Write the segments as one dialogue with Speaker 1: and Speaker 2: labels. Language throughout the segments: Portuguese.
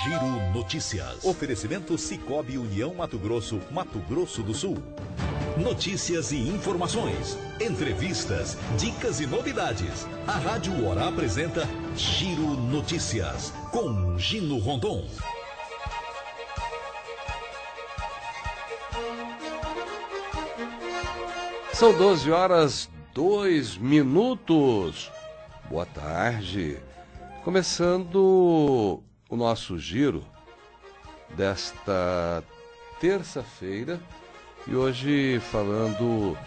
Speaker 1: Giro Notícias. Oferecimento Sicoob União Mato Grosso, Mato Grosso do Sul. Notícias e informações, entrevistas, dicas e novidades. A Rádio Hora apresenta Giro Notícias, com Gino Rondon.
Speaker 2: São 12 horas 2 minutos. Boa tarde. Começando o nosso giro desta terça-feira e hoje falando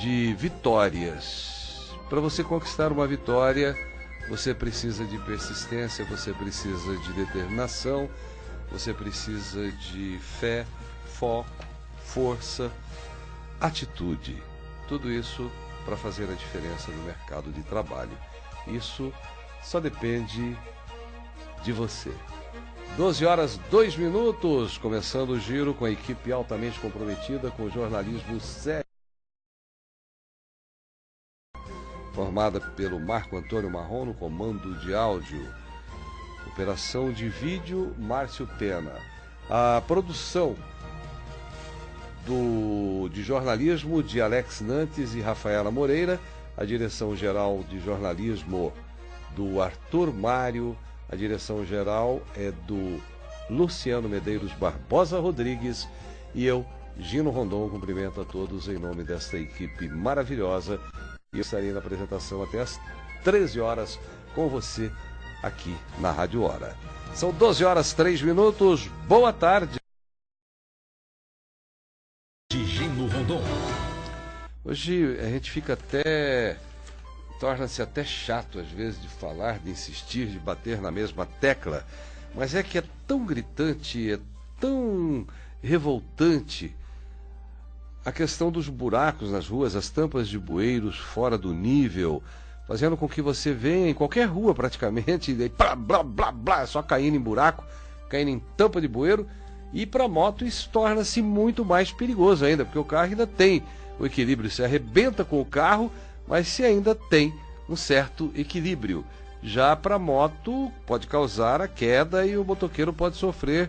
Speaker 2: de vitórias. Para você conquistar uma vitória, você precisa de persistência, você precisa de determinação, você precisa de fé, foco, força, atitude. Tudo isso para fazer a diferença no mercado de trabalho. Isso só depende de você. 12 horas 2 minutos, começando o giro com a equipe altamente comprometida com o jornalismo sério. Formada pelo Marco Antônio Marrom no comando de áudio. Operação de vídeo, Márcio Pena. A produção de jornalismo de Alex Nantes e Rafaela Moreira, a direção-geral de jornalismo do Arthur Mário, a direção-geral é do Luciano Medeiros Barbosa Rodrigues e eu, Gino Rondon, cumprimento a todos em nome desta equipe maravilhosa e eu estarei na apresentação até às 13 horas com você aqui na Rádio Hora. São 12 horas 3 minutos, boa tarde.
Speaker 1: Gino Rondon.
Speaker 2: Hoje a gente fica torna-se até chato às vezes de falar, de insistir, de bater na mesma tecla, mas é que é tão gritante, é tão revoltante a questão dos buracos nas ruas, as tampas de bueiros fora do nível, fazendo com que você venha em qualquer rua praticamente, e blá, blá, blá, blá, só caindo em buraco, caindo em tampa de bueiro. E para a moto isso torna-se muito mais perigoso ainda, porque o carro ainda tem o equilíbrio, se arrebenta com o carro, mas se ainda tem um certo equilíbrio. Já para a moto pode causar a queda e o motoqueiro pode sofrer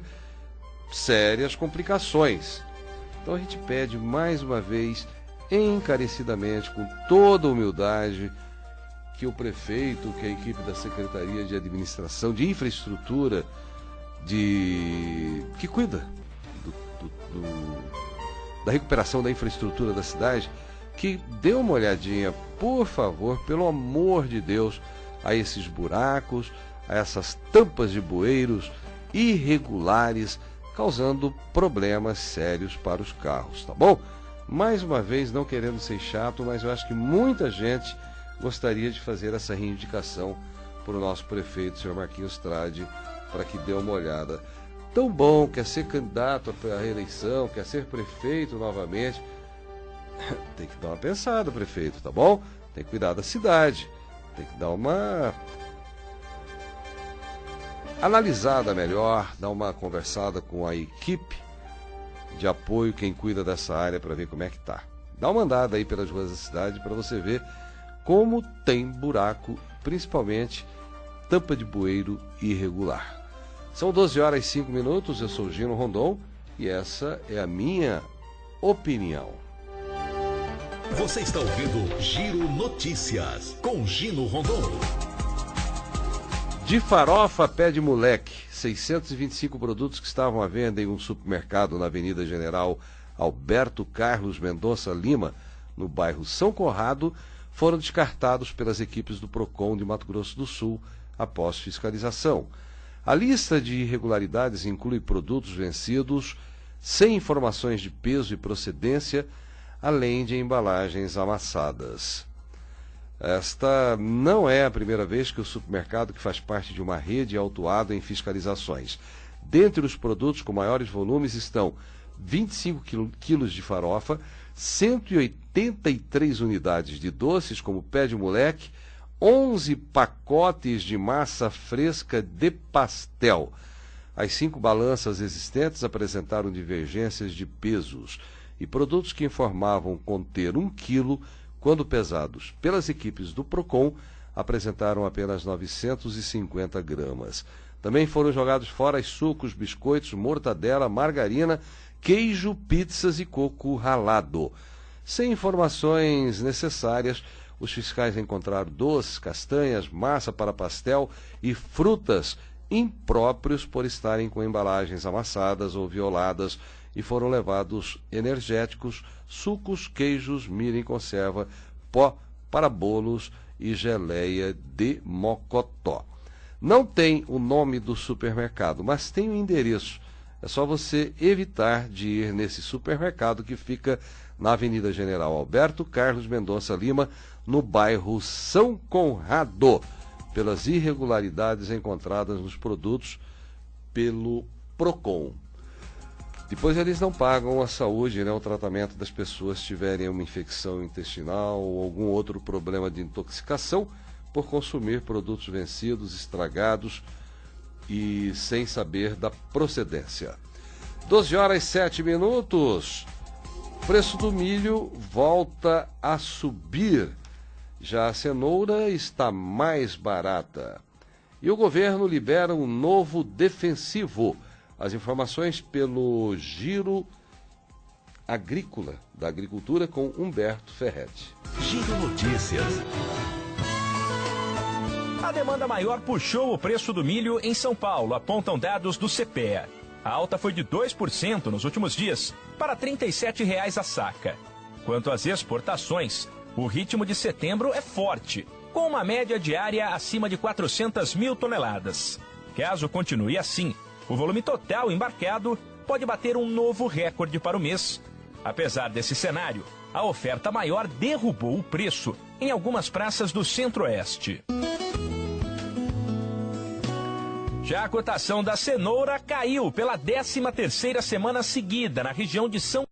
Speaker 2: sérias complicações. Então a gente pede mais uma vez, encarecidamente, com toda a humildade, que o prefeito, que a equipe da Secretaria de Administração de Infraestrutura, que cuida da recuperação da infraestrutura da cidade, que dê uma olhadinha, por favor, pelo amor de Deus, a esses buracos, a essas tampas de bueiros irregulares, causando problemas sérios para os carros, tá bom? Mais uma vez, não querendo ser chato, mas eu acho que muita gente gostaria de fazer essa reivindicação para o nosso prefeito, senhor Marquinhos Trade, para que dê uma olhada. Tão bom, quer ser candidato à reeleição, quer ser prefeito novamente. Tem que dar uma pensada, prefeito, tá bom? Tem que cuidar da cidade. Tem que dar uma analisada melhor, dar uma conversada com a equipe de apoio, quem cuida dessa área, para ver como é que tá. Dá uma andada aí pelas ruas da cidade para você ver como tem buraco, principalmente tampa de bueiro irregular. São 12 horas e 5 minutos, eu sou Gino Rondon e essa é a minha opinião.
Speaker 1: Você está ouvindo Giro Notícias, com Gino Rondon.
Speaker 2: De farofa pé de moleque, 625 produtos que estavam à venda em um supermercado na Avenida General Alberto Carlos Mendonça Lima, no bairro São Conrado, foram descartados pelas equipes do PROCON de Mato Grosso do Sul após fiscalização. A lista de irregularidades inclui produtos vencidos, sem informações de peso e procedência, além de embalagens amassadas. Esta não é a primeira vez que o supermercado, que faz parte de uma rede, é autuado em fiscalizações. Dentre os produtos com maiores volumes estão 25 quilos de farofa, 183 unidades de doces, como pé de moleque, 11 pacotes de massa fresca de pastel. As 5 balanças existentes apresentaram divergências de pesos e produtos que informavam conter 1 quilo, quando pesados pelas equipes do PROCON, apresentaram apenas 950 gramas. Também foram jogados fora sucos, biscoitos, mortadela, margarina, queijo, pizzas e coco ralado. Sem informações necessárias, os fiscais encontraram doces, castanhas, massa para pastel e frutas impróprios por estarem com embalagens amassadas ou violadas, e foram levados energéticos, sucos, queijos, milho em conserva, pó para bolos e geleia de mocotó. Não tem o nome do supermercado, mas tem o endereço. É só você evitar de ir nesse supermercado que fica na Avenida General Alberto Carlos Mendonça Lima, no bairro São Conrado, pelas irregularidades encontradas nos produtos pelo PROCON. Depois eles não pagam a saúde, o tratamento das pessoas que tiverem uma infecção intestinal ou algum outro problema de intoxicação por consumir produtos vencidos, estragados e sem saber da procedência. 12h07. O preço do milho volta a subir. Já a cenoura está mais barata. E o governo libera um novo defensivo. As informações pelo Giro Agrícola, da Agricultura, com Humberto Ferretti.
Speaker 1: Giro Notícias.
Speaker 3: A demanda maior puxou o preço do milho em São Paulo, apontam dados do CPEA. A alta foi de 2% nos últimos dias, para R$ 37,00 a saca. Quanto às exportações, o ritmo de setembro é forte, com uma média diária acima de 400 mil toneladas. Caso continue assim, o volume total embarcado pode bater um novo recorde para o mês. Apesar desse cenário, a oferta maior derrubou o preço em algumas praças do Centro-Oeste. Já a cotação da cenoura caiu pela 13ª semana seguida na região de São Paulo.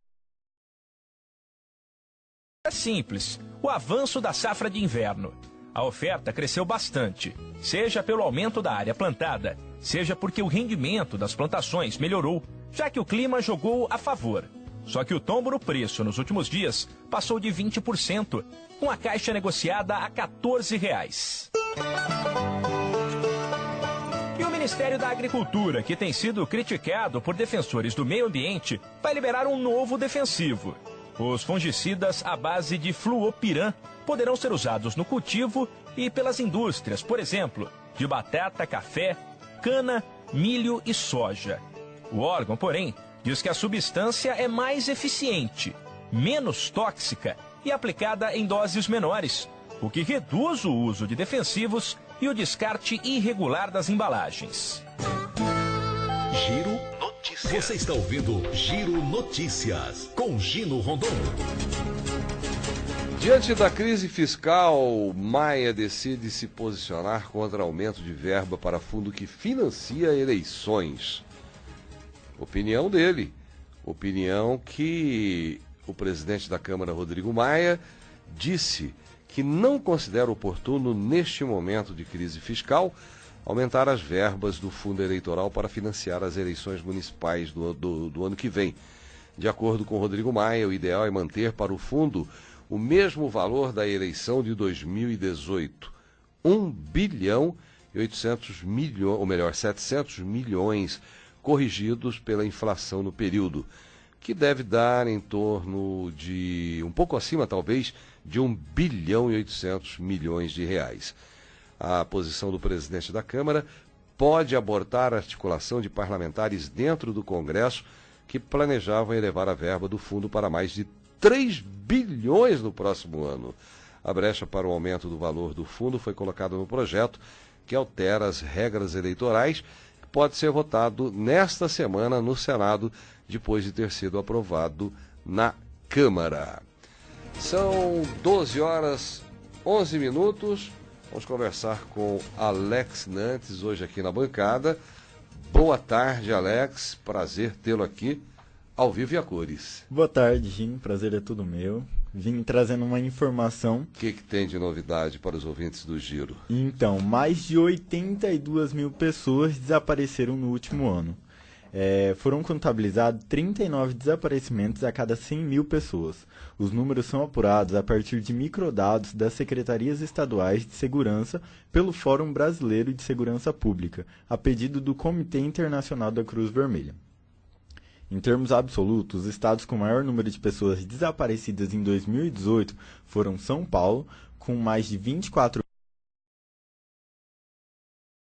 Speaker 3: É simples, o avanço da safra de inverno. A oferta cresceu bastante, seja pelo aumento da área plantada, seja porque o rendimento das plantações melhorou, já que o clima jogou a favor. Só que o tombo no preço nos últimos dias passou de 20%, com a caixa negociada a R$ 14,00. E o Ministério da Agricultura, que tem sido criticado por defensores do meio ambiente, vai liberar um novo defensivo. Os fungicidas à base de fluopiran poderão ser usados no cultivo e pelas indústrias, por exemplo, de batata, café, cana, milho e soja. O órgão, porém, diz que a substância é mais eficiente, menos tóxica e aplicada em doses menores, o que reduz o uso de defensivos e o descarte irregular das embalagens.
Speaker 1: Giro Notícias. Você está ouvindo Giro Notícias com Gino Rondon.
Speaker 2: Diante da crise fiscal, Maia decide se posicionar contra aumento de verba para fundo que financia eleições. Opinião dele. Opinião que o presidente da Câmara, Rodrigo Maia, disse que não considera oportuno, neste momento de crise fiscal, aumentar as verbas do fundo eleitoral para financiar as eleições municipais do ano que vem. De acordo com Rodrigo Maia, o ideal é manter para o fundo o mesmo valor da eleição de 2018, 1 bilhão e 800 milhões, ou melhor, 700 milhões, corrigidos pela inflação no período, que deve dar em torno de, um pouco acima talvez, de 1 bilhão e 800 milhões de reais. A posição do presidente da Câmara pode abortar a articulação de parlamentares dentro do Congresso que planejavam elevar a verba do fundo para mais de 3 bilhões no próximo ano. A brecha para o aumento do valor do fundo foi colocada no projeto que altera as regras eleitorais, que pode ser votado nesta semana no Senado, depois de ter sido aprovado na Câmara. São 12h11. Vamos conversar com Alex Nantes, hoje aqui na bancada. Boa tarde, Alex. Prazer tê-lo aqui, ao vivo e a cores.
Speaker 4: Boa tarde, Jim. Prazer é tudo meu. Vim trazendo uma informação.
Speaker 2: O que tem de novidade para os ouvintes do Giro?
Speaker 4: Então, mais de 82 mil pessoas desapareceram no último ano. foram contabilizados 39 desaparecimentos a cada 100 mil pessoas. Os números são apurados a partir de microdados das Secretarias Estaduais de Segurança pelo Fórum Brasileiro de Segurança Pública, a pedido do Comitê Internacional da Cruz Vermelha. Em termos absolutos, os estados com maior número de pessoas desaparecidas em 2018 foram São Paulo, com mais de 24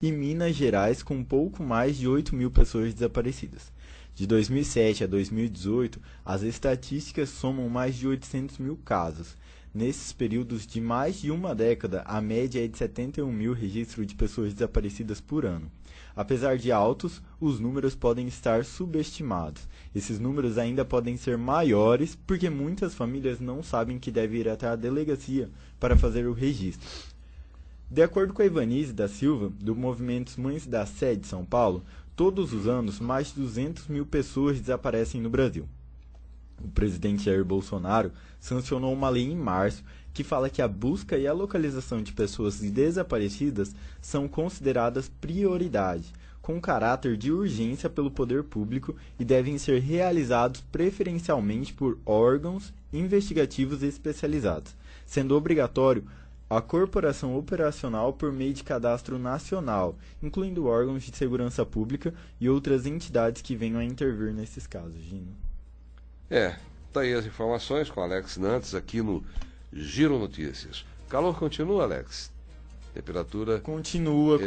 Speaker 4: e Minas Gerais, com pouco mais de 8 mil pessoas desaparecidas. De 2007 a 2018, as estatísticas somam mais de 800 mil casos. Nesses períodos de mais de uma década, a média é de 71 mil registros de pessoas desaparecidas por ano. Apesar de altos, os números podem estar subestimados. Esses números ainda podem ser maiores porque muitas famílias não sabem que devem ir até a delegacia para fazer o registro. De acordo com a Ivanise da Silva, do movimento Mães da Sé de São Paulo, todos os anos mais de 200 mil pessoas desaparecem no Brasil. O presidente Jair Bolsonaro sancionou uma lei em março que fala que a busca e a localização de pessoas desaparecidas são consideradas prioridade, com caráter de urgência pelo poder público e devem ser realizados preferencialmente por órgãos investigativos especializados, sendo obrigatório a corporação operacional por meio de cadastro nacional, incluindo órgãos de segurança pública e outras entidades que venham a intervir nesses casos, Gino.
Speaker 2: Tá aí as informações com Alex Nantes aqui no Giro Notícias. Calor continua, Alex? Temperatura
Speaker 4: continua.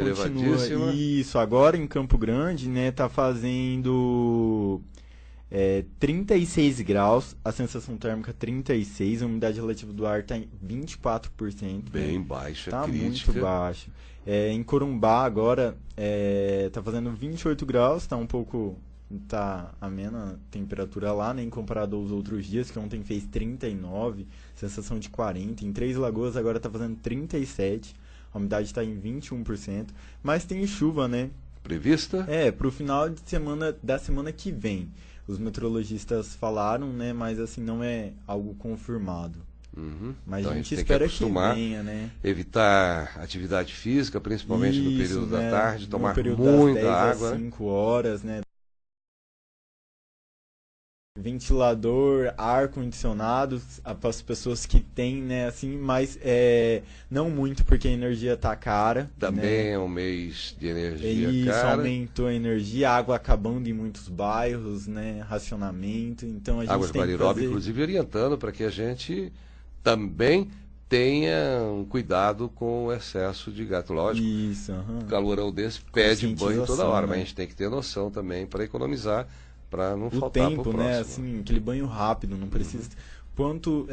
Speaker 4: Isso, agora em Campo Grande, né, tá fazendo 36 graus, a sensação térmica 36, a umidade relativa do ar tá em 24%.
Speaker 2: Bem baixa,
Speaker 4: tá
Speaker 2: crítica.
Speaker 4: Muito baixa. Em Corumbá agora tá fazendo 28 graus, tá um pouco... Tá amena a temperatura lá, né, em comparado aos outros dias, que ontem fez 39, sensação de 40. Em Três Lagoas agora tá fazendo 37, a umidade está em 21%. Mas tem chuva, né?
Speaker 2: Prevista?
Speaker 4: Pro final de semana da semana que vem. Os meteorologistas falaram, né, mas assim, não é algo confirmado. Mas então, a gente espera que venha, né?
Speaker 2: Evitar atividade física, principalmente no período da tarde, tomar
Speaker 4: muita
Speaker 2: água.
Speaker 4: Às 5 horas, né? Ventilador, ar-condicionado para as pessoas que têm, né, assim, mas não muito porque a energia tá cara.
Speaker 2: Também
Speaker 4: né?
Speaker 2: É um mês de energia
Speaker 4: cara. Isso aumentou a energia, água acabando em muitos bairros, né, racionamento, então a gente
Speaker 2: Águas
Speaker 4: tem
Speaker 2: Bariroba,
Speaker 4: que fazer...
Speaker 2: inclusive orientando para que a gente também tenha um cuidado com o excesso de gato. Lógico,
Speaker 4: isso,
Speaker 2: um calorão desse pede banho toda hora, mas a gente tem que ter noção também para economizar, para não faltar
Speaker 4: tempo,
Speaker 2: pro
Speaker 4: né?
Speaker 2: próximo.
Speaker 4: Assim, aquele banho rápido, não precisa. Quanto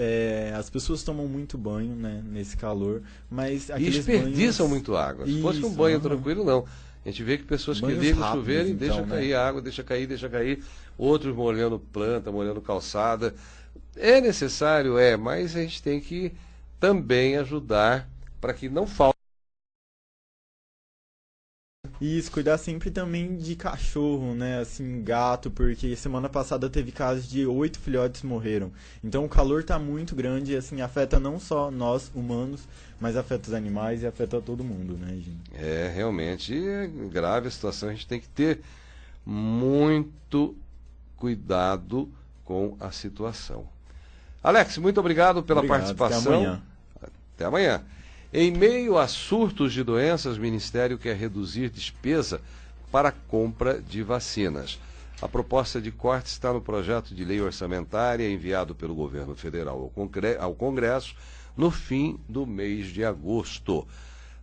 Speaker 4: as pessoas tomam muito banho, né, nesse calor, mas aqueles
Speaker 2: e desperdiçam
Speaker 4: banhos...
Speaker 2: muito água. Se fosse um banho tranquilo, não. A gente vê que pessoas
Speaker 4: banhos
Speaker 2: que ligam o
Speaker 4: rápidos,
Speaker 2: chuveiro e
Speaker 4: então,
Speaker 2: deixam cair a água, deixa cair, outros molhando planta, molhando calçada. É necessário, mas a gente tem que também ajudar para que não falte.
Speaker 4: Isso, cuidar sempre também de cachorro, né, assim, gato, porque semana passada teve casos de 8 filhotes morreram. Então o calor tá muito grande e, assim, afeta não só nós, humanos, mas afeta os animais e afeta todo mundo, né, gente?
Speaker 2: Realmente é grave a situação, a gente tem que ter muito cuidado com a situação. Alex, muito obrigado pela participação.
Speaker 4: Até amanhã.
Speaker 2: Até amanhã. Em meio a surtos de doenças, o Ministério quer reduzir despesa para a compra de vacinas. A proposta de corte está no projeto de lei orçamentária enviado pelo governo federal ao Congresso no fim do mês de agosto.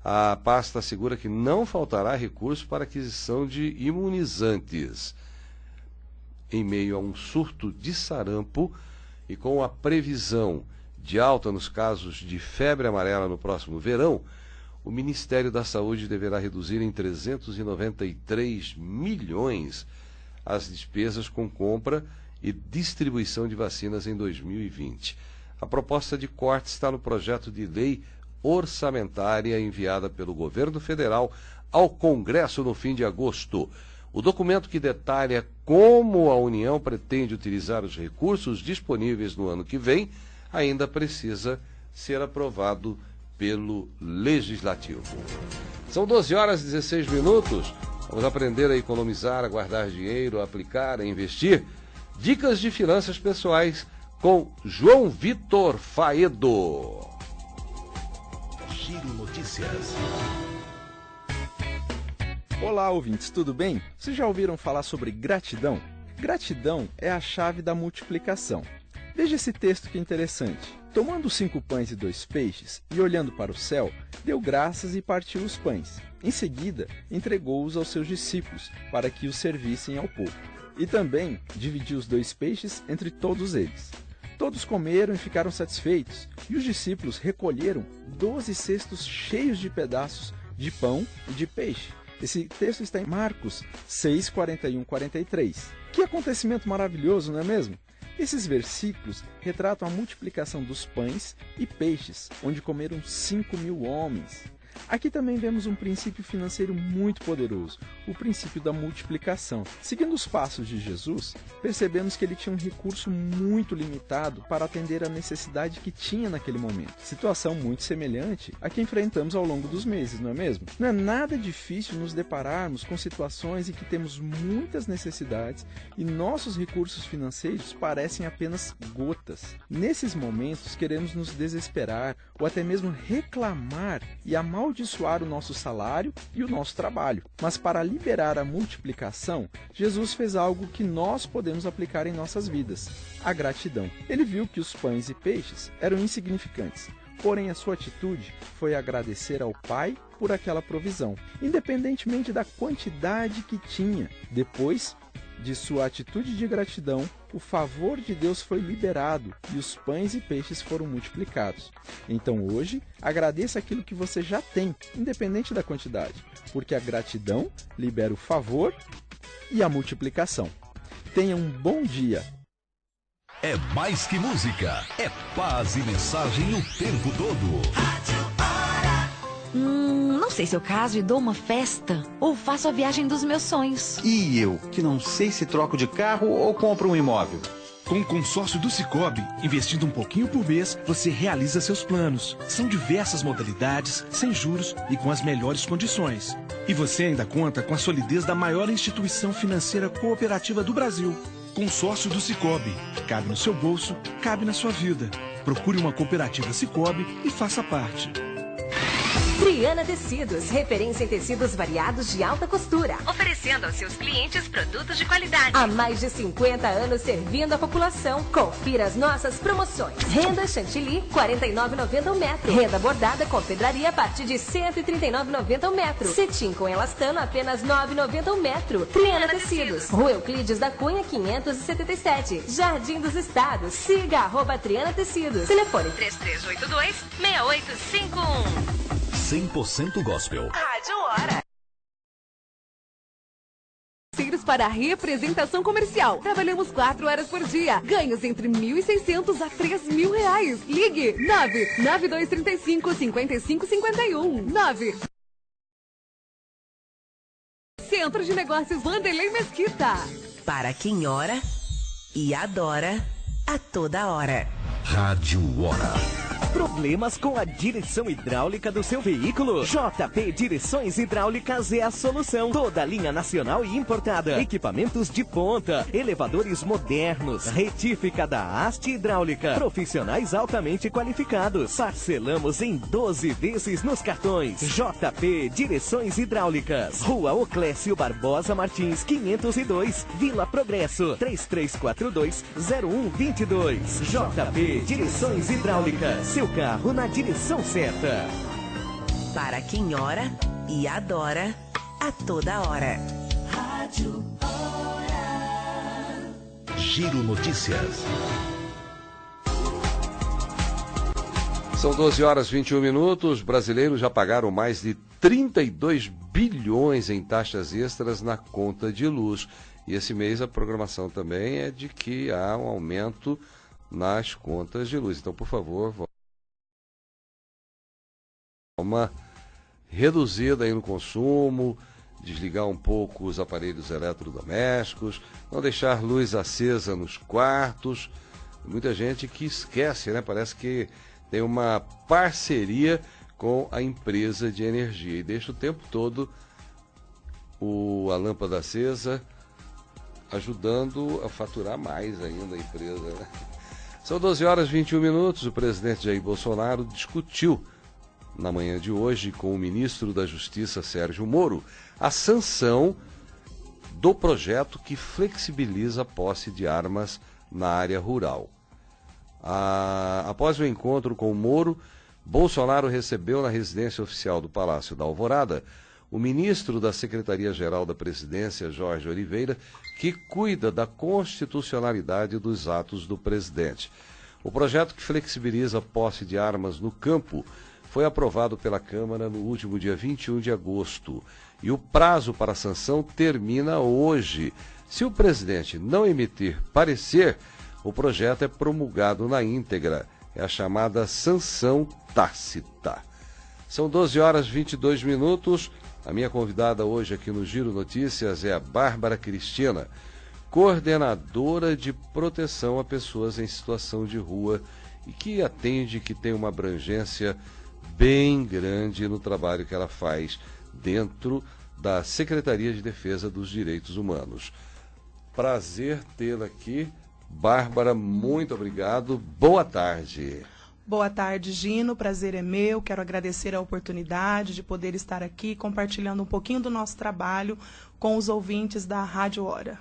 Speaker 2: A pasta assegura que não faltará recurso para aquisição de imunizantes. Em meio a um surto de sarampo e com a previsão de alta nos casos de febre amarela no próximo verão, o Ministério da Saúde deverá reduzir em 393 milhões as despesas com compra e distribuição de vacinas em 2020. A proposta de corte está no projeto de lei orçamentária enviada pelo governo federal ao Congresso no fim de agosto. O documento que detalha como a União pretende utilizar os recursos disponíveis no ano que vem ainda precisa ser aprovado pelo Legislativo. São 12 horas e 16 minutos. Vamos aprender a economizar, a guardar dinheiro, a aplicar, a investir. Dicas de finanças pessoais com João Vitor Faedo.
Speaker 1: Giro Notícias.
Speaker 5: Olá, ouvintes, tudo bem? Vocês já ouviram falar sobre gratidão? Gratidão é a chave da multiplicação. Veja esse texto que interessante. Tomando 5 pães e 2 peixes, e olhando para o céu, deu graças e partiu os pães. Em seguida, entregou-os aos seus discípulos, para que os servissem ao povo. E também dividiu os 2 peixes entre todos eles. Todos comeram e ficaram satisfeitos, e os discípulos recolheram 12 cestos cheios de pedaços de pão e de peixe. Esse texto está em Marcos 6, 41, 43. Que acontecimento maravilhoso, não é mesmo? Esses versículos retratam a multiplicação dos pães e peixes, onde comeram 5.000 homens. Aqui também vemos um princípio financeiro muito poderoso, o princípio da multiplicação. Seguindo os passos de Jesus, percebemos que ele tinha um recurso muito limitado para atender a necessidade que tinha naquele momento. Situação muito semelhante à que enfrentamos ao longo dos meses, não é mesmo? Não é nada difícil nos depararmos com situações em que temos muitas necessidades e nossos recursos financeiros parecem apenas gotas. Nesses momentos, queremos nos desesperar ou até mesmo reclamar e amaldiçoar o nosso salário e o nosso trabalho. Mas para liberar a multiplicação, Jesus fez algo que nós podemos aplicar em nossas vidas: a gratidão. Ele viu que os pães e peixes eram insignificantes, porém a sua atitude foi agradecer ao Pai por aquela provisão, independentemente da quantidade que tinha. Depois de sua atitude de gratidão, o favor de Deus foi liberado e os pães e peixes foram multiplicados. Então hoje, agradeça aquilo que você já tem, independente da quantidade, porque a gratidão libera o favor e a multiplicação. Tenha um bom dia.
Speaker 1: É mais que música, é paz e mensagem o tempo todo.
Speaker 6: Não sei se eu caso e dou uma festa ou faço a viagem dos meus sonhos.
Speaker 7: E eu, que não sei se troco de carro ou compro um imóvel.
Speaker 8: Com o consórcio do Sicoob, investindo um pouquinho por mês, você realiza seus planos. São diversas modalidades, sem juros e com as melhores condições. E você ainda conta com a solidez da maior instituição financeira cooperativa do Brasil. Consórcio do Sicoob. Cabe no seu bolso, cabe na sua vida. Procure uma cooperativa Sicoob e faça parte.
Speaker 9: Triana Tecidos, referência em tecidos variados de alta costura.
Speaker 10: Oferecendo aos seus clientes produtos de qualidade.
Speaker 9: Há mais de 50 anos servindo a população. Confira as nossas promoções. Renda chantilly, R$ 49,90 o metro. Renda bordada com pedraria a partir de R$ 139,90 o metro. Cetim com elastano apenas R$ 9,90 o metro. Triana Tecidos, Rua Euclides da Cunha 577, Jardim dos Estados. Siga @Triana Tecidos. Telefone
Speaker 10: 3382-6851.
Speaker 1: 100% gospel.
Speaker 10: Rádio Hora.
Speaker 11: Para a representação comercial. Trabalhamos 4 horas por dia. Ganhos entre R$ 1.600 a R$ 3.000. Ligue 99235-5551. 9. Centro de Negócios Vanderlei Mesquita.
Speaker 12: Para quem ora e adora a toda hora.
Speaker 1: Rádio Hora.
Speaker 13: Problemas com a direção hidráulica do seu veículo? JP Direções Hidráulicas é a solução. Toda a linha nacional e importada. Equipamentos de ponta, elevadores modernos, retífica da haste hidráulica, profissionais altamente qualificados. Parcelamos em 12 vezes nos cartões. JP Direções Hidráulicas. Rua Oclésio Barbosa Martins, 502, Vila Progresso, 3342-0122. JP Direções Hidráulicas. Seu carro na direção certa.
Speaker 12: Para quem ora e adora a toda hora.
Speaker 1: Rádio Hora. Giro Notícias.
Speaker 2: São 12 horas e 21 minutos. Brasileiros já pagaram mais de 32 bilhões em taxas extras na conta de luz. E esse mês a programação também é de que há um aumento nas contas de luz. Então, por favor, uma reduzida aí no consumo, desligar um pouco os aparelhos eletrodomésticos, não deixar luz acesa nos quartos. Muita gente que esquece, né? Parece que tem uma parceria com a empresa de energia e deixa o tempo todo a lâmpada acesa, ajudando a faturar mais ainda a empresa, né? São 12h21. O presidente Jair Bolsonaro discutiu na manhã de hoje com o ministro da Justiça, Sérgio Moro, a sanção do projeto que flexibiliza a posse de armas na área rural. Após o encontro com o Moro, Bolsonaro recebeu na residência oficial do Palácio da Alvorada o ministro da Secretaria-Geral da Presidência, Jorge Oliveira, que cuida da constitucionalidade dos atos do presidente. O projeto que flexibiliza a posse de armas no campo foi aprovado pela Câmara no último dia 21 de agosto e o prazo para a sanção termina hoje. Se o presidente não emitir parecer, o projeto é promulgado na íntegra. É a chamada sanção tácita. São 12h22. A minha convidada hoje aqui no Giro Notícias é a Bárbara Cristina, coordenadora de proteção a pessoas em situação de rua e que tem uma abrangência bem grande no trabalho que ela faz dentro da Secretaria de Defesa dos Direitos Humanos. Prazer tê-la aqui. Bárbara, muito obrigado. Boa tarde.
Speaker 14: Boa tarde, Gino. Prazer é meu. Quero agradecer a oportunidade de poder estar aqui compartilhando um pouquinho do nosso trabalho com os ouvintes da Rádio Hora.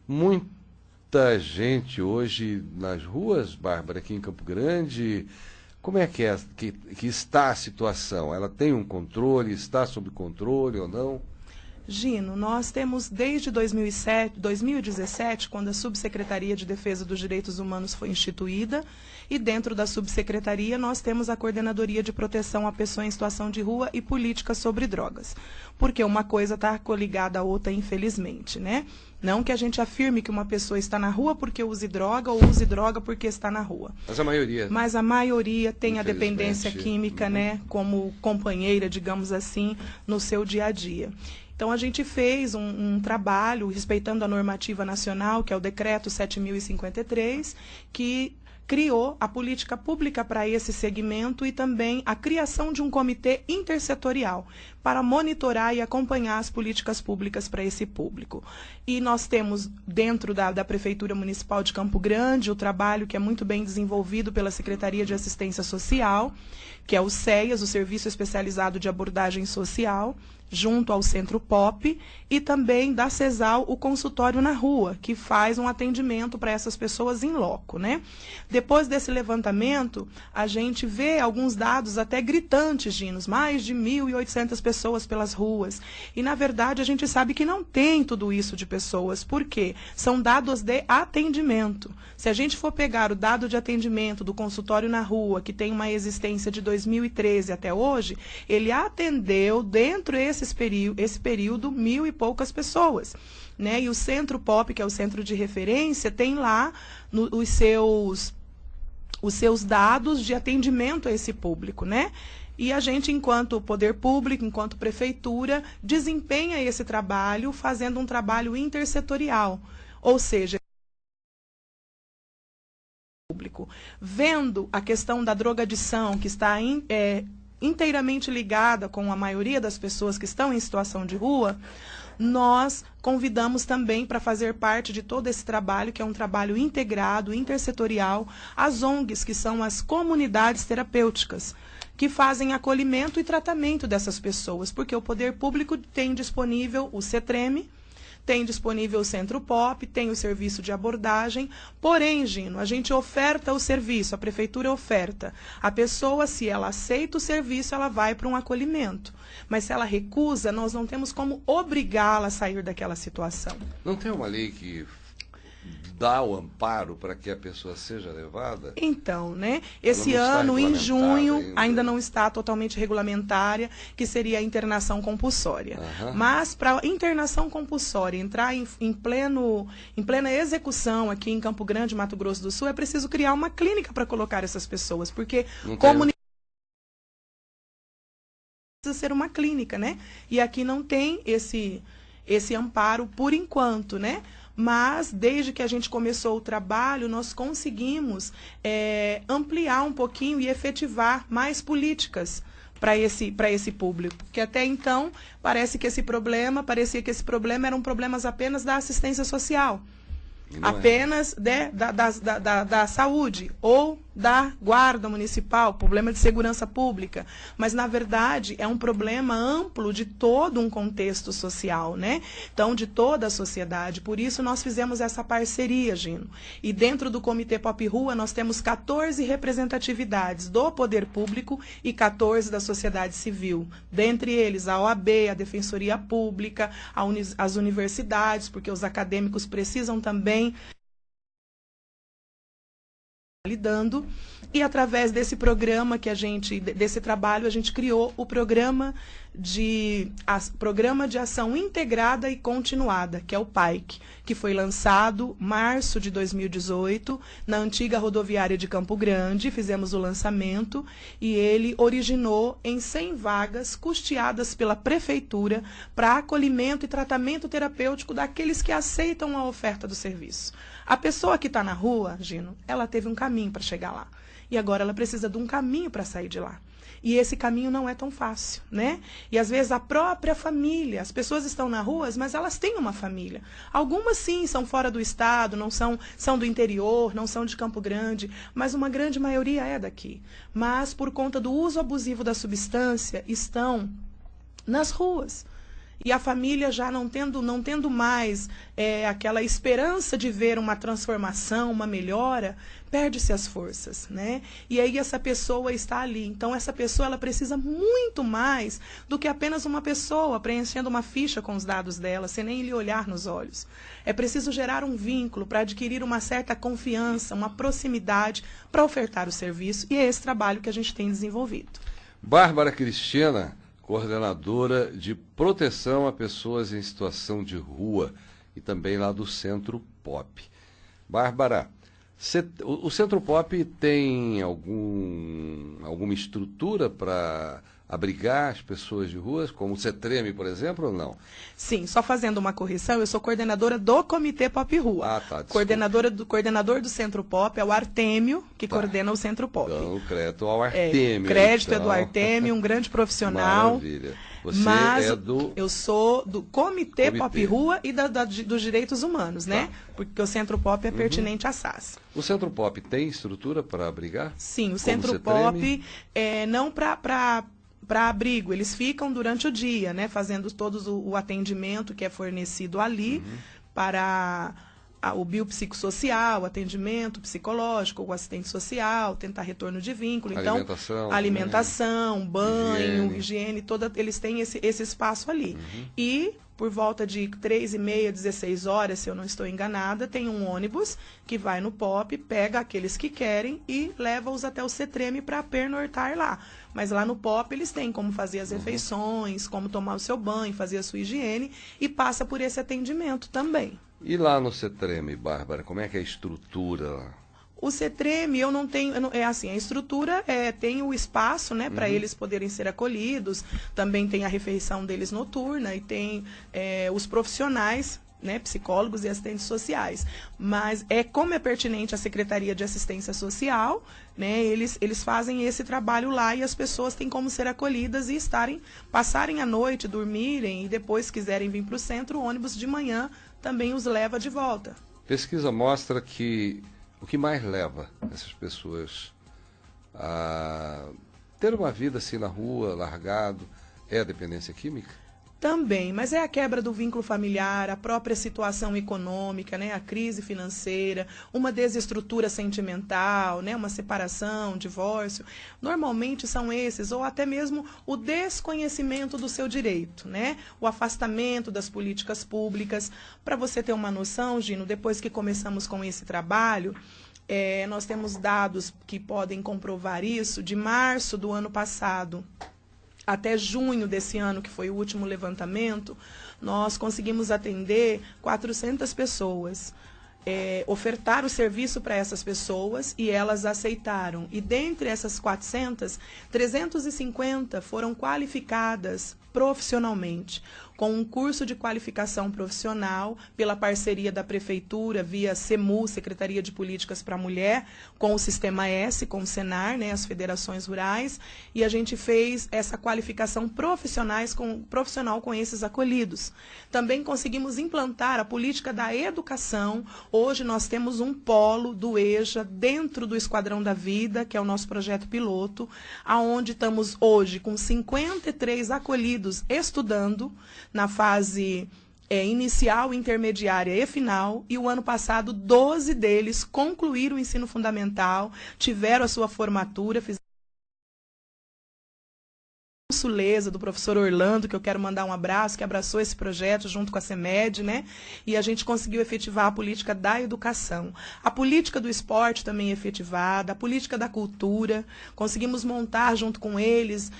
Speaker 2: Muita gente hoje nas ruas, Bárbara, aqui em Campo Grande. Como é que está a situação? Ela tem um controle? Está sob controle ou não?
Speaker 14: Gino, nós temos desde 2017, quando a Subsecretaria de Defesa dos Direitos Humanos foi instituída, e dentro da Subsecretaria nós temos a Coordenadoria de Proteção à Pessoa em Situação de Rua e Política sobre Drogas. Porque uma coisa está coligada à outra, infelizmente, né? Não que a gente afirme que uma pessoa está na rua porque use droga ou use droga porque está na rua. Mas a maioria tem a dependência química, né, como companheira, digamos assim, no seu dia a dia. Então, a gente fez um trabalho respeitando a normativa nacional, que é o Decreto 7.053, que criou a política pública para esse segmento e também a criação de um comitê intersetorial para monitorar e acompanhar as políticas públicas para esse público. E nós temos, dentro da Prefeitura Municipal de Campo Grande, o trabalho que é muito bem desenvolvido pela Secretaria de Assistência Social, que é o SEAS, o Serviço Especializado de Abordagem Social, junto ao Centro POP, e também da CESAL, o consultório na rua, que faz um atendimento para essas pessoas em loco, né? Depois desse levantamento, a gente vê alguns dados até gritantes, Ginos, mais de 1.800 pessoas pelas ruas. E, na verdade, a gente sabe que não tem tudo isso de pessoas. Por quê? São dados de atendimento. Se a gente for pegar o dado de atendimento do consultório na rua, que tem uma existência de 2013 até hoje, ele atendeu, dentro esse período, 1.000 e poucas pessoas, né? E o Centro POP, que é o centro de referência, tem lá os seus dados de atendimento a esse público, né? E a gente, enquanto poder público, enquanto prefeitura, desempenha esse trabalho fazendo um trabalho intersetorial, ou seja, público, vendo a questão da drogadição, que está inteiramente ligada com a maioria das pessoas que estão em situação de rua, nós convidamos também para fazer parte de todo esse trabalho, que é um trabalho integrado, intersetorial, as ONGs, que são as comunidades terapêuticas, que fazem acolhimento e tratamento dessas pessoas, porque o poder público tem disponível o CETREME, tem disponível o Centro POP, tem o serviço de abordagem, porém, Gino, a gente oferta o serviço, a prefeitura oferta. A pessoa, se ela aceita o serviço, ela vai para um acolhimento. Mas se ela recusa, nós não temos como obrigá-la a sair daquela situação.
Speaker 2: Não tem uma lei que dá o amparo para que a pessoa seja levada?
Speaker 14: Então, né? Esse ano, em junho, ainda não está totalmente regulamentária, que seria a internação compulsória. Mas, para a internação compulsória entrar em plena execução aqui em Campo Grande, Mato Grosso do Sul, é preciso criar uma clínica para colocar essas pessoas, porque precisa ser uma clínica, né? E aqui não tem esse amparo por enquanto, né? Mas, desde que a gente começou o trabalho, nós conseguimos ampliar um pouquinho e efetivar mais políticas para esse público. Porque até então, parecia que esse problema eram problemas apenas da assistência social. Apenas da saúde ou da guarda municipal, problema de segurança pública, mas na verdade é um problema amplo de todo um contexto social, né? Então, de toda a sociedade. Por isso nós fizemos essa parceria, Gino. E dentro do Comitê Pop Rua nós temos 14 representatividades do poder público e 14 da sociedade civil. Dentre eles a OAB, a Defensoria Pública, as universidades, porque os acadêmicos precisam também lidando, e através desse programa desse trabalho, a gente criou o Programa de Ação Integrada e Continuada, que é o PAIC, que foi lançado em março de 2018, na antiga rodoviária de Campo Grande. Fizemos o lançamento e ele originou em 100 vagas custeadas pela Prefeitura para acolhimento e tratamento terapêutico daqueles que aceitam a oferta do serviço. A pessoa que está na rua, Gino, ela teve um caminho para chegar lá. E agora ela precisa de um caminho para sair de lá. E esse caminho não é tão fácil, né? E às vezes a própria família, as pessoas estão nas ruas, mas elas têm uma família. Algumas sim são fora do estado, são do interior, não são de Campo Grande, mas uma grande maioria é daqui. Mas por conta do uso abusivo da substância, estão nas ruas. E a família já não tendo mais aquela esperança de ver uma transformação, uma melhora, perde-se as forças, né? E aí essa pessoa está ali. Então essa pessoa ela precisa muito mais do que apenas uma pessoa preenchendo uma ficha com os dados dela, sem nem lhe olhar nos olhos. É preciso gerar um vínculo para adquirir uma certa confiança, uma proximidade para ofertar o serviço, e é esse trabalho que a gente tem desenvolvido.
Speaker 2: Bárbara Cristina, coordenadora de proteção a pessoas em situação de rua e também lá do Centro Pop. Bárbara, o Centro Pop tem alguma estrutura para abrigar as pessoas de ruas, como o CETREME, por exemplo, ou não?
Speaker 14: Sim, só fazendo uma correção, eu sou coordenadora do Comitê Pop Rua.
Speaker 2: Ah, tá,
Speaker 14: coordenador do Centro Pop é o Artêmio, que coordena o Centro Pop.
Speaker 2: Então, crédito ao Artêmio.
Speaker 14: Crédito é do Artêmio, um grande profissional.
Speaker 2: Maravilha. Você
Speaker 14: eu sou do Comitê Pop Rua e dos Direitos Humanos, né? Porque o Centro Pop é pertinente à SAS.
Speaker 2: O Centro Pop tem estrutura para abrigar?
Speaker 14: Sim, o Centro Pop não para abrigo, eles ficam durante o dia, né, fazendo todos o atendimento que é fornecido ali para o biopsicossocial, atendimento psicológico, o assistente social, tentar retorno de vínculo. Então, alimentação, banho, higiene, eles têm esse espaço ali. E por volta de 3h30, 16 horas, se eu não estou enganada, tem um ônibus que vai no POP, pega aqueles que querem e leva-os até o CETREME para pernoitar lá. Mas lá no POP eles têm como fazer as refeições, como tomar o seu banho, fazer a sua higiene, e passa por esse atendimento também.
Speaker 2: E lá no CETREME, Bárbara, como é que é a estrutura lá?
Speaker 14: O CETREME, eu não tenho, a estrutura tem o espaço, né, para eles poderem ser acolhidos, também tem a refeição deles noturna e tem os profissionais, né, psicólogos e assistentes sociais. Mas como é pertinente à Secretaria de Assistência Social, né, eles fazem esse trabalho lá e as pessoas têm como ser acolhidas e passarem a noite, dormirem e depois quiserem vir para o centro, o ônibus de manhã também os leva de volta.
Speaker 2: Pesquisa mostra que o que mais leva essas pessoas a ter uma vida assim na rua, largado, é a dependência química?
Speaker 14: Também, mas é a quebra do vínculo familiar, a própria situação econômica, né, a crise financeira, uma desestrutura sentimental, né, uma separação, divórcio. Normalmente são esses, ou até mesmo o desconhecimento do seu direito, né, o afastamento das políticas públicas. Para você ter uma noção, Gino, depois que começamos com esse trabalho, nós temos dados que podem comprovar isso, de março do ano passado até junho desse ano, que foi o último levantamento, nós conseguimos atender 400 pessoas, ofertar o serviço para essas pessoas e elas aceitaram. E dentre essas 400, 350 foram qualificadas profissionalmente. com um curso de qualificação profissional pela parceria da Prefeitura via SEMU, Secretaria de Políticas para a Mulher, com o Sistema S, com o Senar, né, as federações rurais, e a gente fez essa qualificação profissional com esses acolhidos. Também conseguimos implantar a política da educação. Hoje nós temos um polo do EJA dentro do Esquadrão da Vida, que é o nosso projeto piloto, aonde estamos hoje com 53 acolhidos estudando na fase inicial, intermediária e final, e o ano passado 12 deles concluíram o ensino fundamental, tiveram a sua formatura, fizeram Suleza, do professor Orlando, que eu quero mandar um abraço, que abraçou esse projeto junto com a CEMED, né? E a gente conseguiu efetivar a política da educação. A política do esporte também efetivada, a política da cultura, conseguimos montar junto com eles,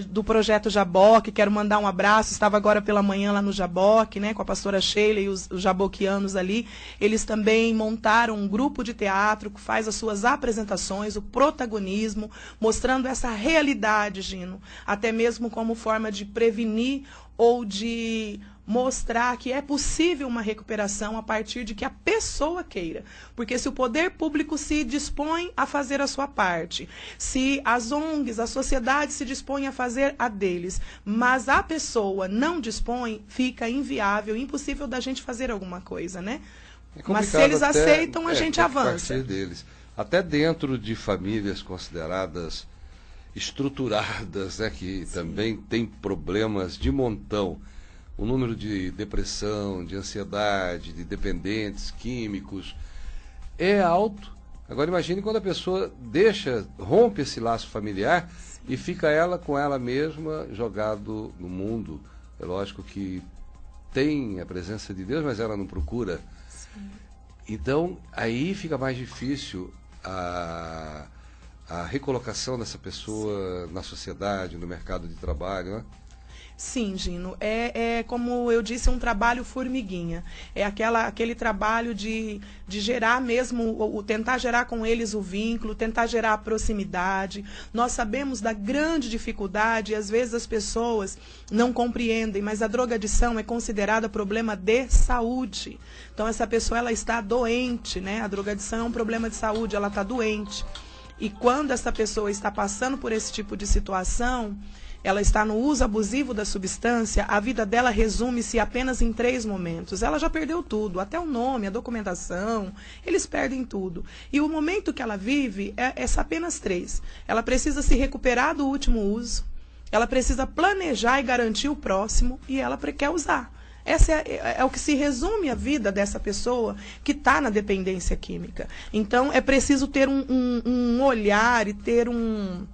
Speaker 14: do projeto Jaboque, quero mandar um abraço, estava agora pela manhã lá no Jaboque, né, com a pastora Sheila e os jaboquianos ali, eles também montaram um grupo de teatro que faz as suas apresentações, o protagonismo, mostrando essa realidade, Gino, até mesmo como forma de prevenir ou de mostrar que é possível uma recuperação a partir de que a pessoa queira. Porque se o poder público se dispõe a fazer a sua parte, se as ONGs, a sociedade se dispõe a fazer a deles, mas a pessoa não dispõe, fica inviável, impossível da gente fazer alguma coisa, né? Mas se eles aceitam, a gente avança.
Speaker 2: Partir deles. Até dentro de famílias consideradas estruturadas, né, que Sim. também tem problemas de montão, o número de depressão, de ansiedade, de dependentes químicos é alto. Agora imagine quando a pessoa rompe esse laço familiar Sim. e fica ela com ela mesma jogado no mundo. É lógico que tem a presença de Deus, mas ela não procura. Sim. Então aí fica mais difícil a recolocação dessa pessoa na sociedade, no mercado de trabalho, né?
Speaker 14: Sim, Gino. Como eu disse, um trabalho formiguinha. É aquele trabalho de gerar mesmo, tentar gerar com eles o vínculo, tentar gerar a proximidade. Nós sabemos da grande dificuldade e às vezes as pessoas não compreendem, mas a drogadição é considerada problema de saúde. Então essa pessoa ela está doente, né? A drogadição é um problema de saúde, ela está doente. E quando essa pessoa está passando por esse tipo de situação, ela está no uso abusivo da substância, a vida dela resume-se apenas em 3 momentos. Ela já perdeu tudo, até o nome, a documentação, eles perdem tudo. E o momento que ela vive é apenas 3. Ela precisa se recuperar do último uso, ela precisa planejar e garantir o próximo, e ela quer usar. Essa é o que se resume a vida dessa pessoa que está na dependência química. Então, é preciso ter um olhar e ter uma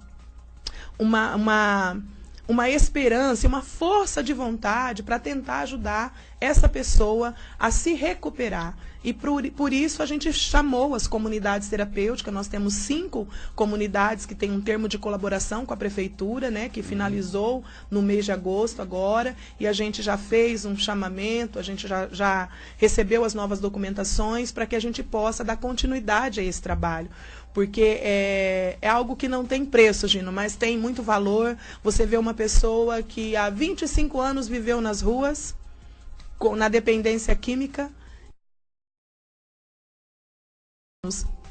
Speaker 14: esperança, uma força de vontade para tentar ajudar essa pessoa a se recuperar. E por isso a gente chamou as comunidades terapêuticas. Nós temos 5 comunidades que têm um termo de colaboração com a prefeitura, né, que finalizou no mês de agosto agora, e a gente já fez um chamamento, a gente já recebeu as novas documentações para que a gente possa dar continuidade a esse trabalho. Porque é algo que não tem preço, Gino, mas tem muito valor. Você vê uma pessoa que há 25 anos viveu nas ruas, na dependência química,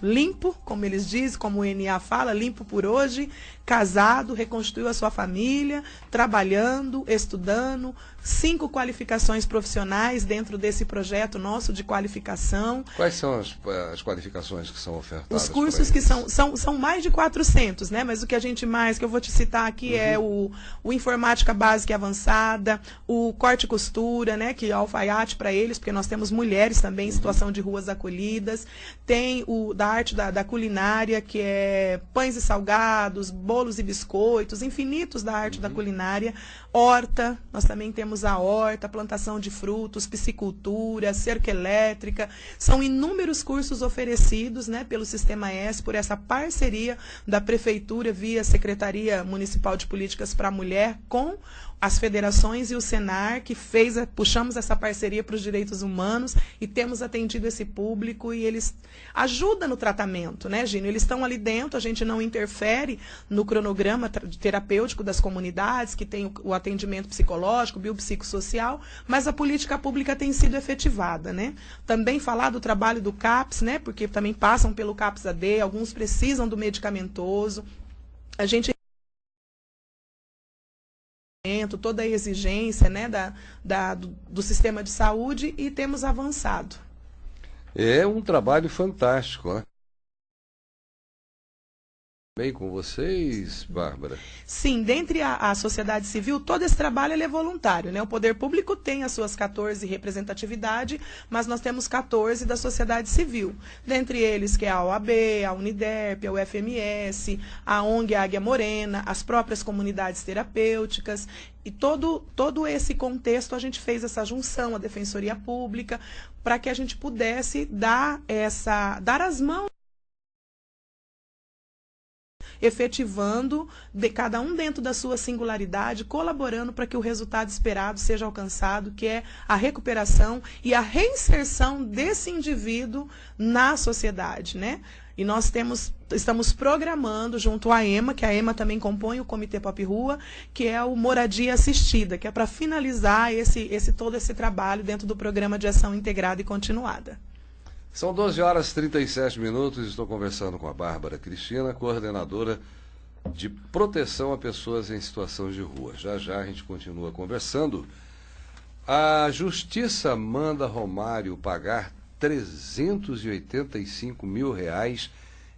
Speaker 14: limpo, como eles dizem, como o NA fala, limpo por hoje, casado, reconstruiu a sua família, trabalhando, estudando, 5 qualificações profissionais dentro desse projeto nosso de qualificação.
Speaker 2: Quais são as qualificações que são ofertadas?
Speaker 14: Os cursos que são mais de 400, né? Mas o que a gente mais, que eu vou te citar aqui, é o informática básica e avançada, o corte e costura, né? Que é alfaiate para eles, porque nós temos mulheres também em situação de ruas acolhidas. Tem o da arte da culinária, que é pães e salgados, bolos e biscoitos, infinitos da arte da culinária. Horta, nós também temos a horta, plantação de frutos, piscicultura, cerca elétrica. São inúmeros cursos oferecidos, né, pelo Sistema S, por essa parceria da Prefeitura via Secretaria Municipal de Políticas para a Mulher com as federações e o Senar, que puxamos essa parceria para os direitos humanos e temos atendido esse público, e eles ajudam no tratamento, né, Gino? Eles estão ali dentro, a gente não interfere no cronograma terapêutico das comunidades, que tem o atendimento psicológico, biopsicossocial, mas a política pública tem sido efetivada, né? Também falar do trabalho do CAPS, né, porque também passam pelo CAPS-AD, alguns precisam do medicamentoso. A gente toda a exigência, né, do sistema de saúde, e temos avançado.
Speaker 2: É um trabalho fantástico, né? Bem com vocês, Bárbara?
Speaker 14: Sim, dentre a sociedade civil, todo esse trabalho ele é voluntário, né? O poder público tem as suas 14 representatividade, mas nós temos 14 da sociedade civil. Dentre eles, que é a OAB, a Uniderp, a UFMS, a ONG Águia Morena, as próprias comunidades terapêuticas. E todo esse contexto a gente fez essa junção, a Defensoria Pública, para que a gente pudesse dar as mãos, efetivando cada um dentro da sua singularidade, colaborando para que o resultado esperado seja alcançado, que é a recuperação e a reinserção desse indivíduo na sociedade, né? E nós estamos programando junto à EMA, que a EMA também compõe o Comitê Pop Rua, que é o Moradia Assistida, que é para finalizar todo esse trabalho dentro do Programa de Ação Integrada e Continuada.
Speaker 2: São 12 horas e 37 minutos, estou conversando com a Bárbara Cristina, coordenadora de proteção a pessoas em situação de rua. Já já a gente continua conversando. A Justiça manda Romário pagar R$385 mil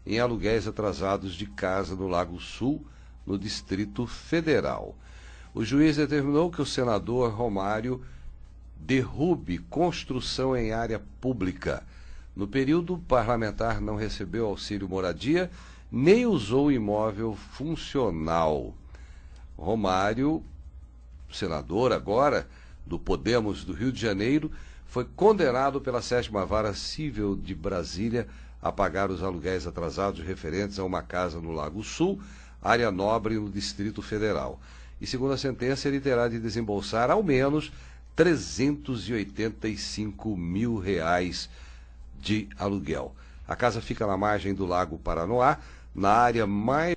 Speaker 2: em aluguéis atrasados de casa no Lago Sul, no Distrito Federal. O juiz determinou que o senador Romário derrube construção em área pública. No período, o parlamentar não recebeu auxílio moradia, nem usou imóvel funcional. Romário, senador agora do Podemos do Rio de Janeiro, foi condenado pela 7ª Vara Civil de Brasília a pagar os aluguéis atrasados referentes a uma casa no Lago Sul, área nobre no Distrito Federal. E, segundo a sentença, ele terá de desembolsar ao menos R$385 mil de aluguel. A casa fica na margem do Lago Paranoá, na área mais...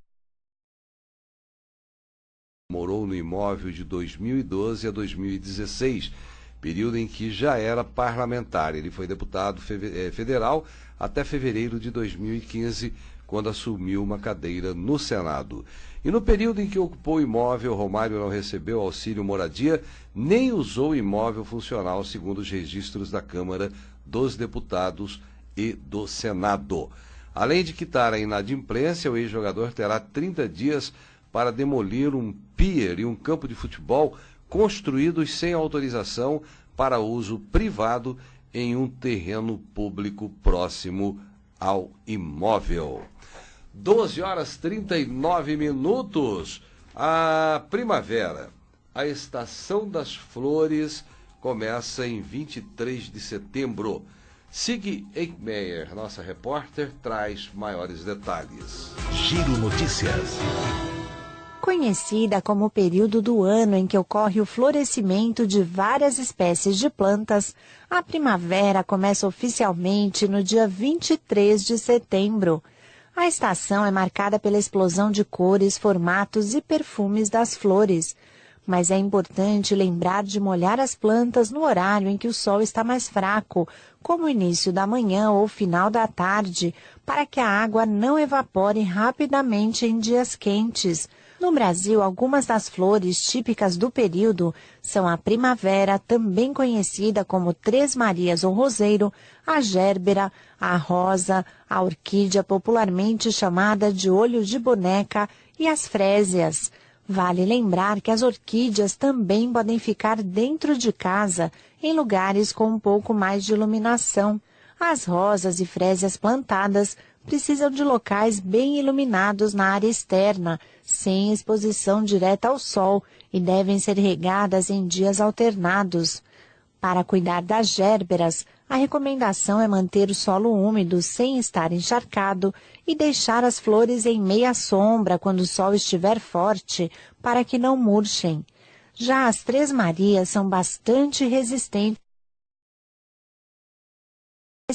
Speaker 2: Morou no imóvel de 2012 a 2016, período em que já era parlamentar. Ele foi deputado federal até fevereiro de 2015, quando assumiu uma cadeira no Senado. E no período em que ocupou o imóvel, Romário não recebeu auxílio moradia, nem usou imóvel funcional, segundo os registros da Câmara dos Deputados e do Senado. Além de quitar a inadimplência, o ex-jogador terá 30 dias para demolir um pier e um campo de futebol construídos sem autorização para uso privado em um terreno público próximo ao imóvel. 12 horas e 39 minutos. A primavera, a estação das flores, começa em 23 de setembro. Sig Eichmeyer, nossa repórter, traz maiores detalhes.
Speaker 1: Giro Notícias.
Speaker 15: Conhecida como o período do ano em que ocorre o florescimento de várias espécies de plantas, a primavera começa oficialmente no dia 23 de setembro. A estação é marcada pela explosão de cores, formatos e perfumes das flores. Mas é importante lembrar de molhar as plantas no horário em que o sol está mais fraco, como o início da manhã ou final da tarde, para que a água não evapore rapidamente em dias quentes. No Brasil, algumas das flores típicas do período são a primavera, também conhecida como Três Marias ou roseiro, a gérbera, a rosa, a orquídea popularmente chamada de olho de boneca e as frésias. Vale lembrar que as orquídeas também podem ficar dentro de casa, em lugares com um pouco mais de iluminação. As rosas e frésias plantadas precisam de locais bem iluminados na área externa, sem exposição direta ao sol, e devem ser regadas em dias alternados. Para cuidar das gérberas, a recomendação é manter o solo úmido sem estar encharcado e deixar as flores em meia sombra quando o sol estiver forte, para que não murchem. Já as Três Marias são bastante resistentes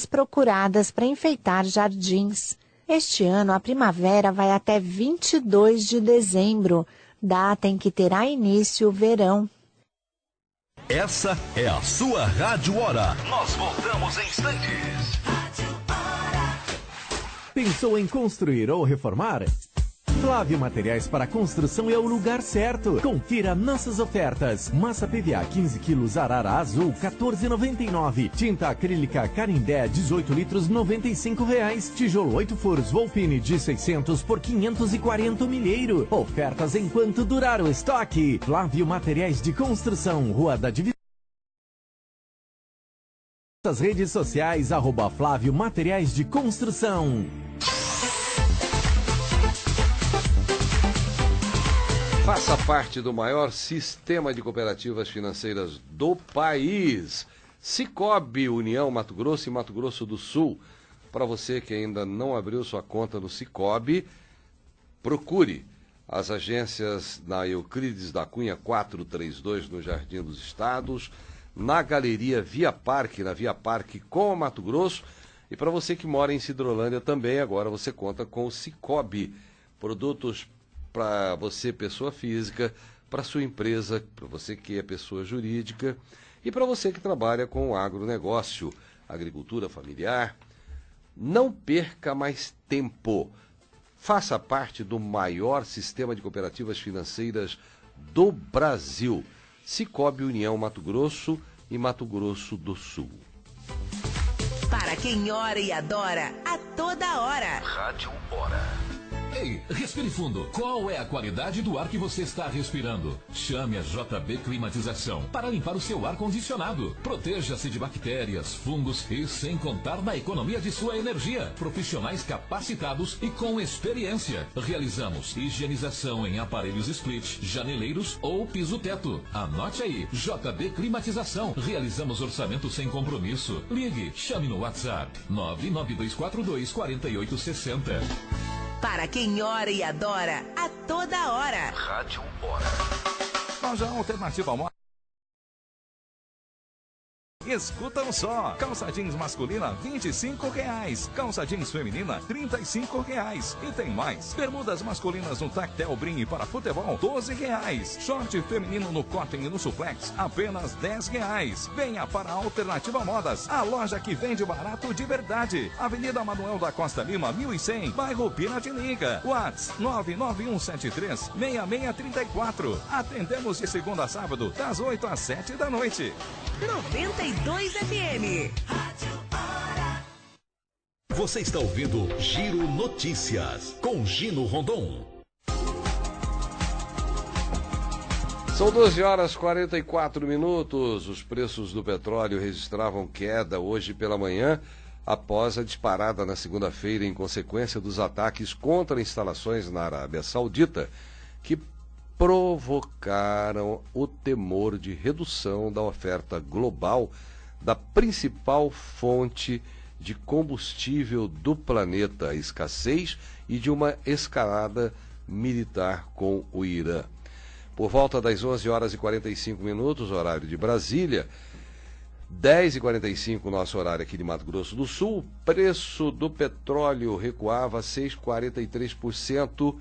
Speaker 15: procuradas para enfeitar jardins. Este ano, a primavera vai até 22 de dezembro, data em que terá início o verão.
Speaker 1: Essa é a sua Rádio Hora. Nós voltamos em instantes.
Speaker 16: Pensou em construir ou reformar? Flávio Materiais para Construção é o lugar certo. Confira nossas ofertas. Massa PVA 15 quilos Arara Azul, R$ 14,99. Tinta acrílica Carindé, 18 litros, R$ 95,00. Tijolo 8 furos Volpini de 600 por 540 o milheiro. Ofertas enquanto durar o estoque. Flávio Materiais de Construção, Rua da Divisão. Nas redes sociais, @Flávio Materiais de Construção.
Speaker 2: Faça parte do maior sistema de cooperativas financeiras do país. Sicoob, União Mato Grosso e Mato Grosso do Sul. Para você que ainda não abriu sua conta no Sicoob, procure as agências na Euclides da Cunha 432, no Jardim dos Estados, na Galeria Via Parque, na Via Parque com o Mato Grosso. E para você que mora em Sidrolândia também, agora você conta com o Sicoob. Produtos para você, pessoa física, para sua empresa, para você que é pessoa jurídica e para você que trabalha com o agronegócio, agricultura familiar. Não perca mais tempo. Faça parte do maior sistema de cooperativas financeiras do Brasil. Sicoob, União Mato Grosso e Mato Grosso do Sul.
Speaker 12: Para quem ora e adora, a toda hora.
Speaker 1: Rádio Hora.
Speaker 17: Ei, respire fundo. Qual é a qualidade do ar que você está respirando? Chame a JB Climatização para limpar o seu ar-condicionado. Proteja-se de bactérias, fungos e sem contar na economia de sua energia. Profissionais capacitados e com experiência. Realizamos higienização em aparelhos split, janeleiros ou piso-teto. Anote aí, JB Climatização. Realizamos orçamento sem compromisso. Ligue, chame no WhatsApp 992424860.
Speaker 12: Para quem ora e adora, a toda hora.
Speaker 1: Rádio Hora.
Speaker 18: Loja Alternativa Moda. Escutam só, calça jeans masculina R$25, calça jeans feminina R$35 e tem mais, bermudas masculinas no Tactel Brim para futebol R$12, short feminino no Cotton e no Suplex apenas R$10. Venha para a Alternativa Modas, a loja que vende barato de verdade. Avenida Manuel da Costa Lima 1100, bairro Piratininga. WhatsApp 991736634. Atendemos de segunda a sábado das 8 às 7 da noite.
Speaker 12: 92 FM.
Speaker 1: Você está ouvindo Giro Notícias com Gino Rondon.
Speaker 2: São 12h44. Os preços do petróleo registravam queda hoje pela manhã, após a disparada na segunda-feira em consequência dos ataques contra instalações na Arábia Saudita, que provocaram o temor de redução da oferta global da principal fonte de combustível do planeta, a escassez e de uma escalada militar com o Irã. Por volta das 11h45, horário de Brasília, 10h45, nosso horário aqui de Mato Grosso do Sul, o preço do petróleo recuava 6,43%,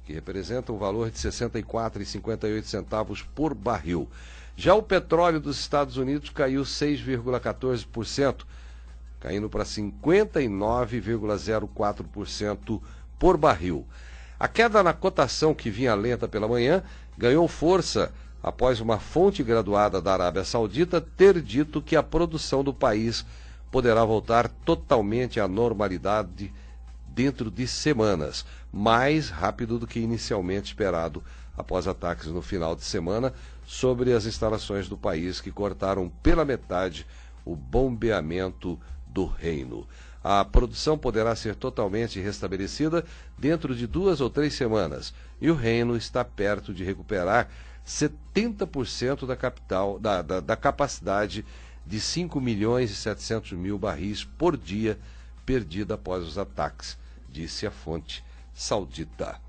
Speaker 2: que representa um valor de R$ 64,58 por barril. Já o petróleo dos Estados Unidos caiu 6,14%, caindo para 59,04% por barril. A queda na cotação, que vinha lenta pela manhã, ganhou força após uma fonte graduada da Arábia Saudita ter dito que a produção do país poderá voltar totalmente à normalidade dentro de semanas, mais rápido do que inicialmente esperado, após ataques no final de semana sobre as instalações do país que cortaram pela metade o bombeamento do reino. A produção poderá ser totalmente restabelecida dentro de 2 ou 3 semanas, e o reino está perto de recuperar 70% da capacidade de 5.700.000 barris por dia perdida após os ataques, disse a fonte saudita.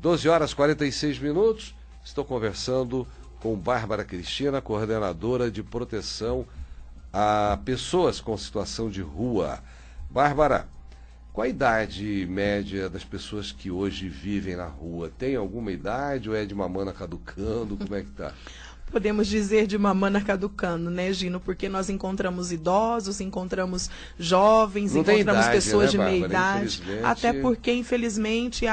Speaker 2: 12h46. Estou conversando com Bárbara Cristina, coordenadora de proteção a pessoas com situação de rua. Bárbara, qual a idade média das pessoas que hoje vivem na rua? Tem alguma idade ou é de mamana caducando? Como é que tá?
Speaker 14: Podemos dizer de mamana caducando, né, Gino? Porque nós encontramos idosos, encontramos jovens, encontramos pessoas de meia idade. Até porque, infelizmente,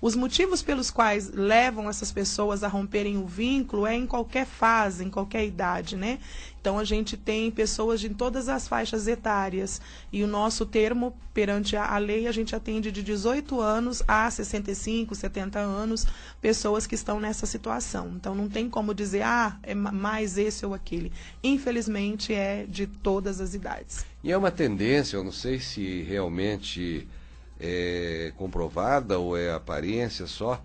Speaker 14: os motivos pelos quais levam essas pessoas a romperem o vínculo é em qualquer fase, em qualquer idade, né? Então, a gente tem pessoas de todas as faixas etárias. E o nosso termo, perante a lei, a gente atende de 18 anos a 65, 70 anos, pessoas que estão nessa situação. Então, não tem como dizer, é mais esse ou aquele. Infelizmente, é de todas as idades.
Speaker 2: E é uma tendência, eu não sei se realmente é comprovada ou é aparência só,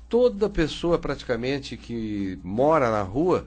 Speaker 2: toda pessoa praticamente que mora na rua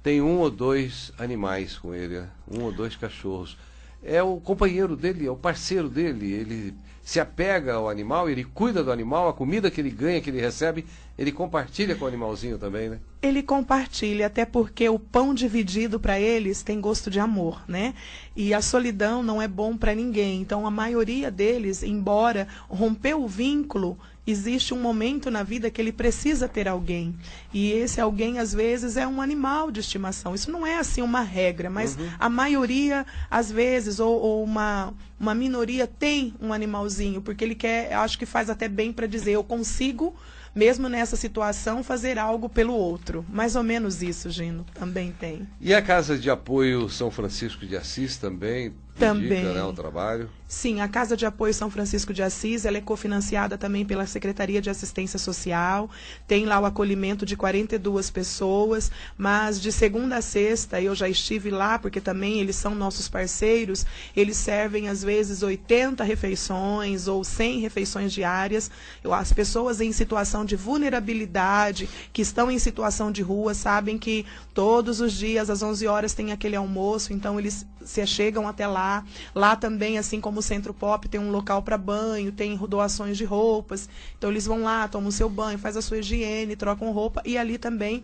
Speaker 2: tem 1 ou 2 animais com ele, 1 ou 2 cachorros. É o companheiro dele, é o parceiro dele, ele se apega ao animal, ele cuida do animal, a comida que ele ganha, que ele recebe, ele compartilha com o animalzinho também, né?
Speaker 14: Ele compartilha, até porque o pão dividido para eles tem gosto de amor, né? E a solidão não é bom para ninguém. Então, a maioria deles, embora rompeu o vínculo, existe um momento na vida que ele precisa ter alguém. E esse alguém, às vezes, é um animal de estimação. Isso não é, assim, uma regra, mas a maioria, às vezes, ou uma minoria tem um animalzinho, porque ele quer, acho que faz até bem para dizer, eu consigo, mesmo nessa situação, fazer algo pelo outro. Mais ou menos isso, Gino, também tem.
Speaker 2: E a Casa de Apoio São Francisco de Assis também dedica, né, ao trabalho?
Speaker 14: Sim, a Casa de Apoio São Francisco de Assis, ela é cofinanciada também pela Secretaria de Assistência Social, tem lá o acolhimento de 42 pessoas, mas de segunda a sexta, eu já estive lá, porque também eles são nossos parceiros, eles servem às vezes 80 refeições ou 100 refeições diárias. As pessoas em situação de vulnerabilidade, que estão em situação de rua, sabem que todos os dias às 11 horas tem aquele almoço, então eles se chegam até lá. Lá também, assim como o Centro Pop, tem um local para banho, tem doações de roupas. Então eles vão lá, tomam o seu banho, faz a sua higiene, trocam roupa e ali também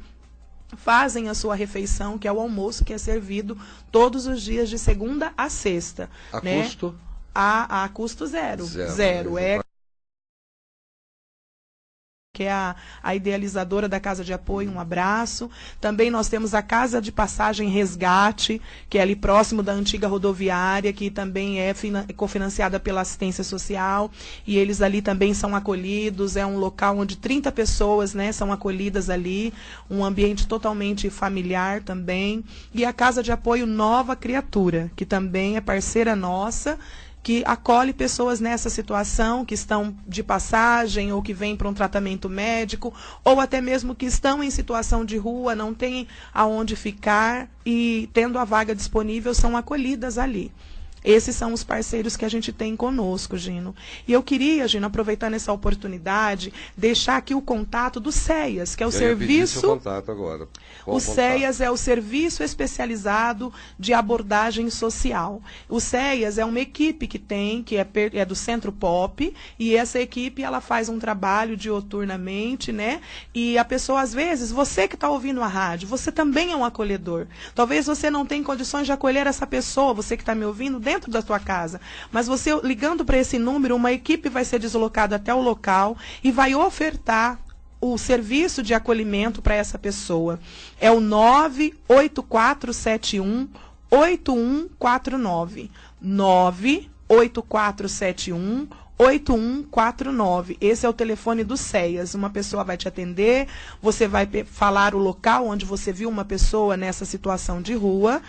Speaker 14: fazem a sua refeição, que é o almoço, que é servido todos os dias de segunda a sexta.
Speaker 2: A
Speaker 14: né?
Speaker 2: custo?
Speaker 14: A custo zero. Zero. É que é a idealizadora da Casa de Apoio, um abraço. Também nós temos a Casa de Passagem Resgate, que é ali próximo da antiga rodoviária, que também é cofinanciada pela assistência social, e eles ali também são acolhidos, é um local onde 30 pessoas, né, são acolhidas ali, um ambiente totalmente familiar também. E a Casa de Apoio Nova Criatura, que também é parceira nossa, que acolhe pessoas nessa situação, que estão de passagem ou que vêm para um tratamento médico, ou até mesmo que estão em situação de rua, não têm aonde ficar e, tendo a vaga disponível, são acolhidas ali. Esses são os parceiros que a gente tem conosco, Gino. E eu queria, Gino, aproveitando essa oportunidade, deixar aqui o contato do CEAS, que é o serviço...
Speaker 2: seu contato agora.
Speaker 14: O CEAS é o Serviço Especializado de Abordagem Social. O CEAS é uma equipe que tem, que é do Centro Pop, e essa equipe ela faz um trabalho dioturnamente, né? E a pessoa, às vezes, você que está ouvindo a rádio, você também é um acolhedor. Talvez você não tenha condições de acolher essa pessoa, você que está me ouvindo, dentro da sua casa. Mas você, ligando para esse número, uma equipe vai ser deslocada até o local e vai ofertar o serviço de acolhimento para essa pessoa. É o 98471 8149. 98471 8149. Esse é o telefone do CEAS. Uma pessoa vai te atender, você vai falar o local onde você viu uma pessoa nessa situação de rua,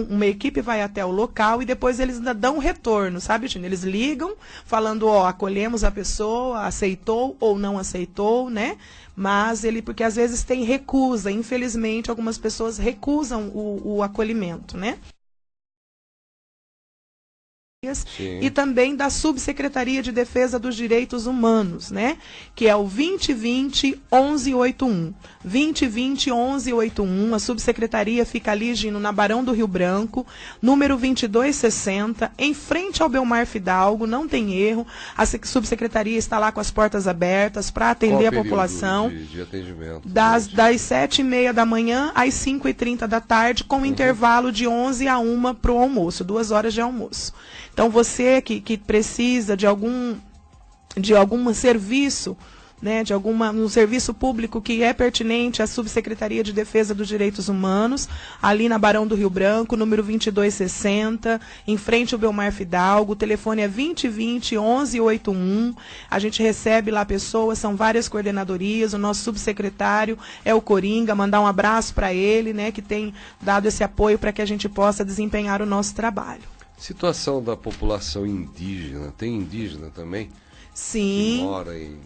Speaker 14: uma equipe vai até o local e depois eles ainda dão um retorno, sabe, Gino? Eles ligam falando, acolhemos a pessoa, aceitou ou não aceitou, né? Mas porque às vezes tem recusa, infelizmente algumas pessoas recusam o acolhimento, né? Sim. E também da Subsecretaria de Defesa dos Direitos Humanos, né? Que é o 2020-1181. 2020-1181, a subsecretaria fica ali, Gino, na Barão do Rio Branco, número 2260, em frente ao Belmar Fidalgo, não tem erro. A subsecretaria está lá com as portas abertas para atender a população.
Speaker 2: De atendimento?
Speaker 14: Das 7h30 da manhã às 5h30 da tarde, com intervalo de 11 a 1 para o almoço, 2 horas de almoço. Então, você que precisa de algum serviço, né, um serviço público que é pertinente à Subsecretaria de Defesa dos Direitos Humanos, ali na Barão do Rio Branco, número 2260, em frente ao Belmar Fidalgo, o telefone é 2020-1181, a gente recebe lá pessoas, são várias coordenadorias, o nosso subsecretário é o Coringa, mandar um abraço para ele, né, que tem dado esse apoio para que a gente possa desempenhar o nosso trabalho.
Speaker 2: Situação da população indígena, tem indígena também?
Speaker 14: Sim.
Speaker 2: Que mora em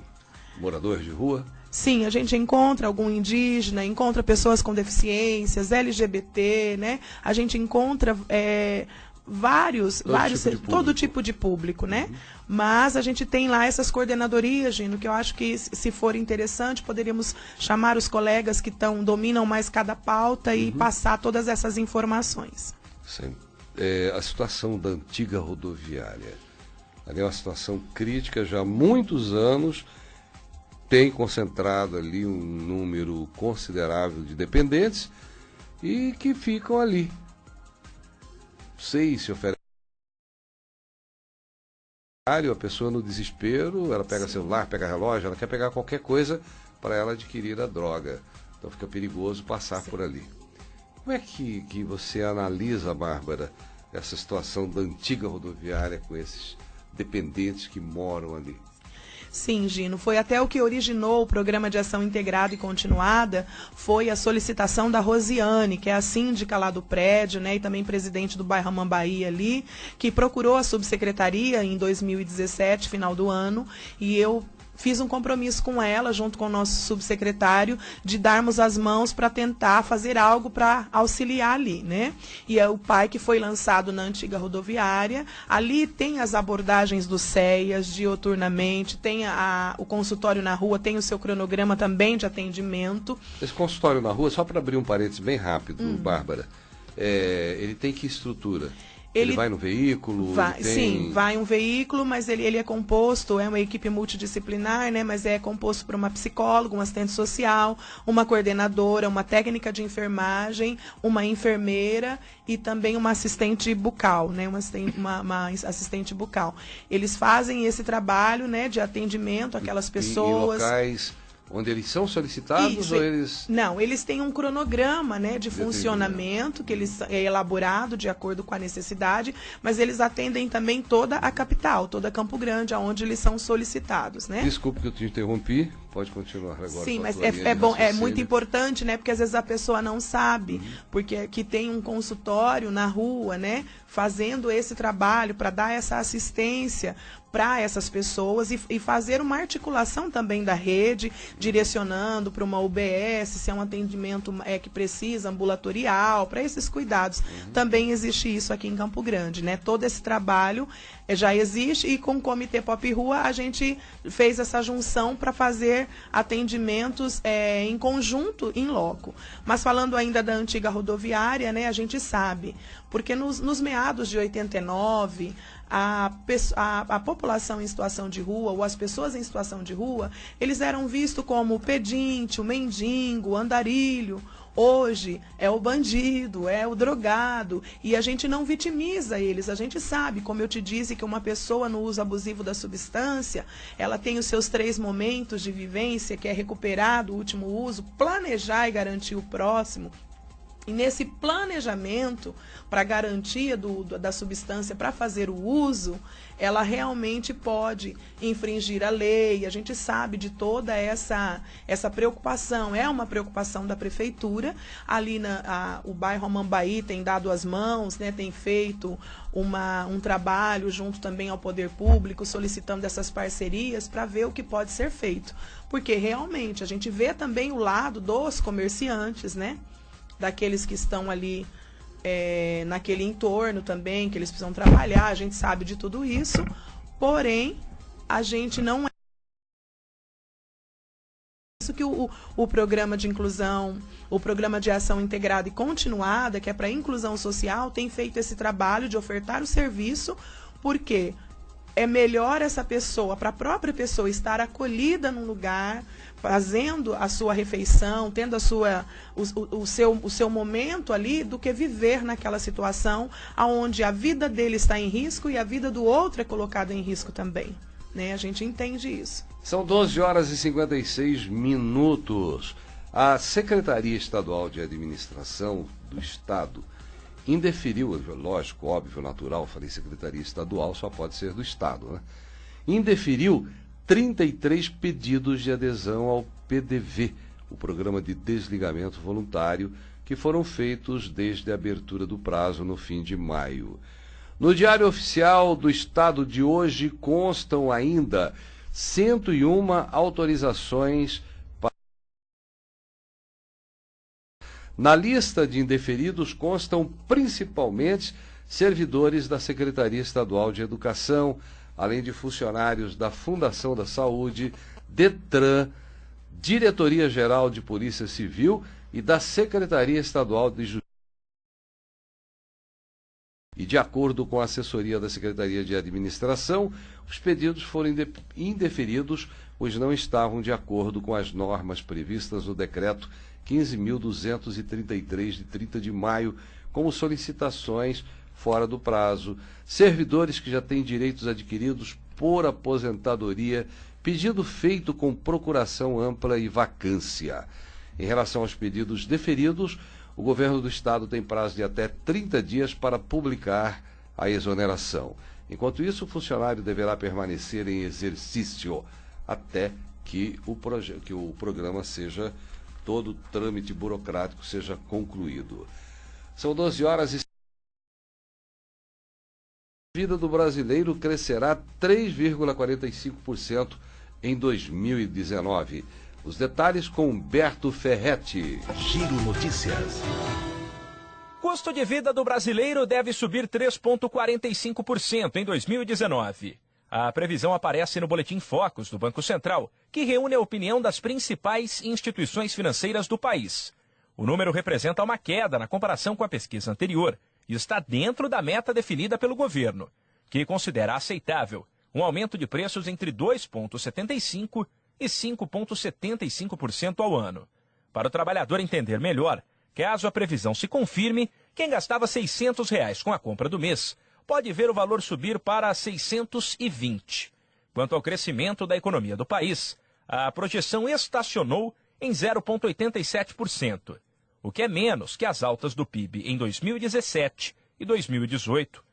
Speaker 2: moradores de rua?
Speaker 14: Sim, a gente encontra algum indígena, encontra pessoas com deficiências, LGBT, né? A gente encontra todo tipo de público, né? Mas a gente tem lá essas coordenadorias, Gino, que eu acho que, se for interessante, poderíamos chamar os colegas que dominam mais cada pauta e passar todas essas informações.
Speaker 2: Sim. A situação da antiga rodoviária. Ali é uma situação crítica, já há muitos anos tem concentrado ali um número considerável de dependentes e que ficam ali. Se oferece a pessoa no desespero, ela pega celular, pega relógio, ela quer pegar qualquer coisa para ela adquirir a droga. Então fica perigoso passar por ali. Como é que você analisa, Bárbara, essa situação da antiga rodoviária com esses dependentes que moram ali?
Speaker 14: Sim, Gino, foi até o que originou o Programa de Ação Integrada e Continuada, foi a solicitação da Rosiane, que é a síndica lá do prédio, né, e também presidente do bairro Amambaí ali, que procurou a subsecretaria em 2017, final do ano, e eu fiz um compromisso com ela, junto com o nosso subsecretário, de darmos as mãos para tentar fazer algo para auxiliar ali, né? E é o PAI que foi lançado na antiga rodoviária. Ali tem as abordagens do CEAS dioturnamente, tem o consultório na rua, tem o seu cronograma também de atendimento.
Speaker 2: Esse consultório na rua, só para abrir um parênteses bem rápido, Bárbara, ele tem que estrutura? Ele vai no veículo?
Speaker 14: Sim, vai um veículo, mas ele é composto, é uma equipe multidisciplinar, né, mas é composto por uma psicóloga, um assistente social, uma coordenadora, uma técnica de enfermagem, uma enfermeira e também uma assistente bucal, né, uma assistente bucal. Eles fazem esse trabalho, né, de atendimento àquelas pessoas.
Speaker 2: Em locais onde eles são solicitados? Ou eles...
Speaker 14: Não, eles têm um cronograma, né, de funcionamento que é elaborado de acordo com a necessidade, mas eles atendem também toda a capital, toda Campo Grande, aonde eles são solicitados, né?
Speaker 2: Desculpe que eu te interrompi, pode continuar agora.
Speaker 14: Sim, mas é muito importante, né, porque às vezes a pessoa não sabe, porque que tem um consultório na rua, né, fazendo esse trabalho para dar essa assistência para essas pessoas e fazer uma articulação também da rede, direcionando para uma UBS, se é um atendimento que precisa, ambulatorial, para esses cuidados. Também existe isso aqui em Campo Grande, né? Todo esse trabalho já existe e com o Comitê Pop Rua a gente fez essa junção para fazer atendimentos em conjunto, em loco. Mas falando ainda da antiga rodoviária, né, a gente sabe, porque nos meados de 89, a população em situação de rua, ou as pessoas em situação de rua, eles eram vistos como o pedinte, o mendigo, o andarilho. Hoje é o bandido, é o drogado, e a gente não vitimiza eles. A gente sabe, como eu te disse, que uma pessoa no uso abusivo da substância, ela tem os seus 3 momentos de vivência, que é recuperar do último uso, planejar e garantir o próximo. E nesse planejamento, para garantia da substância para fazer o uso, ela realmente pode infringir a lei. A gente sabe de toda essa preocupação. É uma preocupação da prefeitura. Ali o bairro Amambaí tem dado as mãos, né, tem feito um trabalho junto também ao poder público, solicitando essas parcerias para ver o que pode ser feito. Porque realmente a gente vê também o lado dos comerciantes, né? Daqueles que estão ali naquele entorno também, que eles precisam trabalhar, a gente sabe de tudo isso, porém, a gente não é isso que o programa de inclusão, o programa de ação integrada e continuada, que é para a inclusão social, tem feito esse trabalho de ofertar o serviço, porque é melhor essa pessoa, para a própria pessoa estar acolhida num lugar, fazendo a sua refeição, tendo o seu momento ali, do que viver naquela situação onde a vida dele está em risco e a vida do outro é colocada em risco também. Né? A gente entende isso.
Speaker 2: São 12 horas e 56 minutos. A Secretaria Estadual de Administração do Estado indeferiu, lógico, óbvio, natural, falei Secretaria Estadual, só pode ser do Estado, né? Indeferiu 33 pedidos de adesão ao PDV, o Programa de Desligamento Voluntário, que foram feitos desde a abertura do prazo no fim de maio. No Diário Oficial do Estado de hoje constam ainda 101 autorizações para... Na lista de indeferidos constam principalmente servidores da Secretaria Estadual de Educação, além de funcionários da Fundação da Saúde, DETRAN, Diretoria-Geral de Polícia Civil e da Secretaria Estadual de Justiça. E, de acordo com a assessoria da Secretaria de Administração, os pedidos foram indeferidos, pois não estavam de acordo com as normas previstas no Decreto 15.233, de 30 de maio, como solicitações fora do prazo, servidores que já têm direitos adquiridos por aposentadoria, pedido feito com procuração ampla e vacância. Em relação aos pedidos deferidos, o governo do Estado tem prazo de até 30 dias para publicar a exoneração. Enquanto isso, o funcionário deverá permanecer em exercício até que o programa seja, todo o trâmite burocrático seja concluído. São 12 horas e... A vida do brasileiro crescerá 3,45% em 2019. Os detalhes com Humberto Ferretti.
Speaker 1: Giro Notícias.
Speaker 3: Custo de vida do brasileiro deve subir 3,45% em 2019. A previsão aparece no Boletim Focus do Banco Central, que reúne a opinião das principais instituições financeiras do país. O número representa uma queda na comparação com a pesquisa anterior e está dentro da meta definida pelo governo, que considera aceitável um aumento de preços entre 2,75% e 5,75% ao ano. Para o trabalhador entender melhor, caso a previsão se confirme, quem gastava R$ 600 com a compra do mês pode ver o valor subir para 620. Quanto ao crescimento da economia do país, a projeção estacionou em 0,87%, o que é menos que as altas do PIB em 2017 e 2018.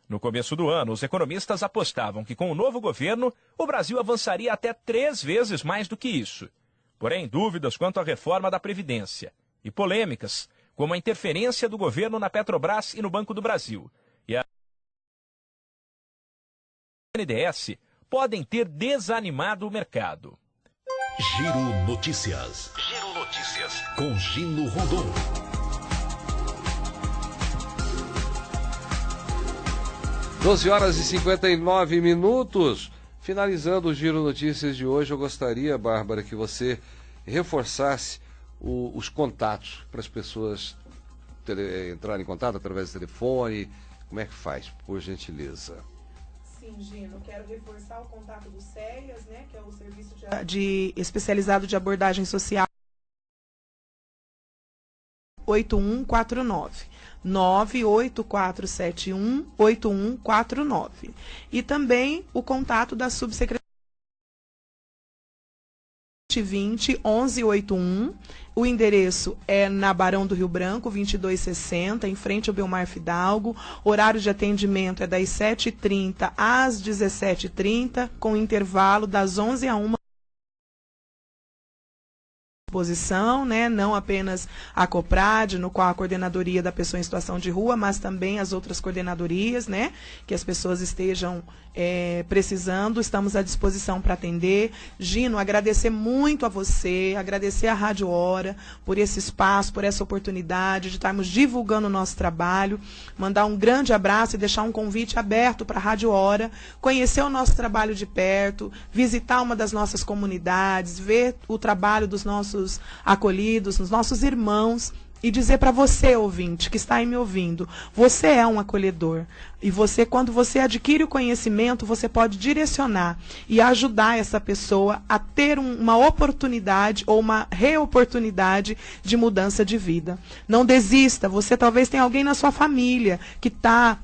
Speaker 3: No começo do ano, os economistas apostavam que com o novo governo, o Brasil avançaria até 3 vezes mais do que isso. Porém, dúvidas quanto à reforma da Previdência e polêmicas, como a interferência do governo na Petrobras e no Banco do Brasil e a BNDES, podem ter desanimado o mercado.
Speaker 1: Giro Notícias. Giro Notícias. Com Gino Rondon.
Speaker 2: 12 horas e 59 minutos. Finalizando o Giro Notícias de hoje, eu gostaria, Bárbara, que você reforçasse os contatos para as pessoas entrarem em contato através do telefone. Como é que faz, por gentileza?
Speaker 14: Sim, Gino, quero reforçar o contato do SEAS, né, que é o Serviço Especializado de Abordagem Social, 8149. 98471-8149. E também o contato da subsecretaria 20-1181. O endereço é na Barão do Rio Branco, 2260, em frente ao Belmar Fidalgo. Horário de atendimento é das 7h30 às 17h30, com intervalo das 11 a 1. disposição, né? Não apenas a COPRAD, no qual a coordenadoria da pessoa em situação de rua, mas também as outras coordenadorias, né? Que as pessoas estejam precisando, estamos à disposição para atender. Gino, agradecer muito a você, agradecer à Rádio Hora por esse espaço, por essa oportunidade de estarmos divulgando o nosso trabalho, mandar um grande abraço e deixar um convite aberto para a Rádio Hora, conhecer o nosso trabalho de perto, visitar uma das nossas comunidades, ver o trabalho dos nossos acolhidos, dos nossos irmãos, e dizer para você, ouvinte, que está aí me ouvindo, você é um acolhedor. E você, quando você adquire o conhecimento, você pode direcionar e ajudar essa pessoa a ter uma oportunidade ou uma reoportunidade de mudança de vida. Não desista, você talvez tenha alguém na sua família que está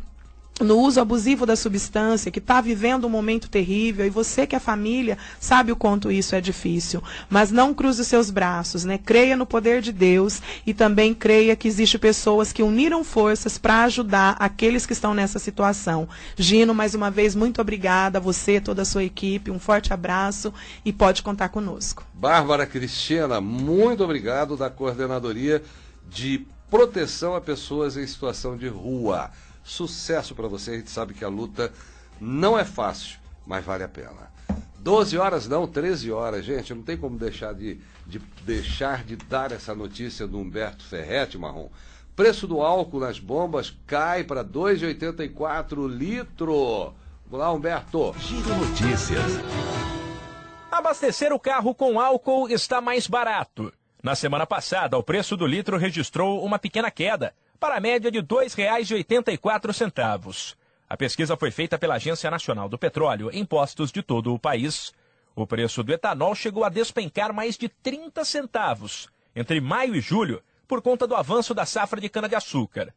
Speaker 14: no uso abusivo da substância, que está vivendo um momento terrível, e você que é família sabe o quanto isso é difícil. Mas não cruze os seus braços, né? Creia no poder de Deus e também creia que existem pessoas que uniram forças para ajudar aqueles que estão nessa situação. Gino, mais uma vez, muito obrigada a você, toda a sua equipe, um forte abraço e pode contar conosco.
Speaker 2: Bárbara Cristina, muito obrigado, da Coordenadoria de Proteção a Pessoas em Situação de Rua. Sucesso para você, a gente sabe que a luta não é fácil, mas vale a pena. 12 horas não, 13 horas, gente, não tem como deixar de dar essa notícia do Humberto Ferretti, Marrom. Preço do álcool nas bombas cai para R$ 2,84 litro. Vamos lá, Humberto.
Speaker 1: Giro Notícias.
Speaker 3: Abastecer o carro com álcool está mais barato. Na semana passada, o preço do litro registrou uma pequena queda, para a média de R$ 2,84. A pesquisa foi feita pela Agência Nacional do Petróleo em postos de todo o país. O preço do etanol chegou a despencar mais de 30 centavos entre maio e julho por conta do avanço da safra de cana-de-açúcar.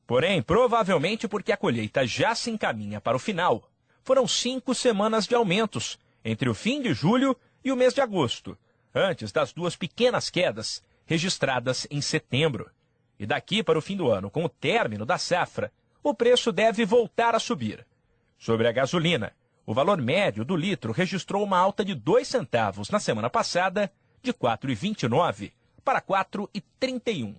Speaker 3: Porém, provavelmente porque a colheita já se encaminha para o final, foram 5 semanas de aumentos entre o fim de julho e o mês de agosto, antes das 2 pequenas quedas registradas em setembro. E daqui para o fim do ano, com o término da safra, o preço deve voltar a subir. Sobre a gasolina, o valor médio do litro registrou uma alta de 2 centavos na semana passada, de R$ 4,29 para R$ 4,31.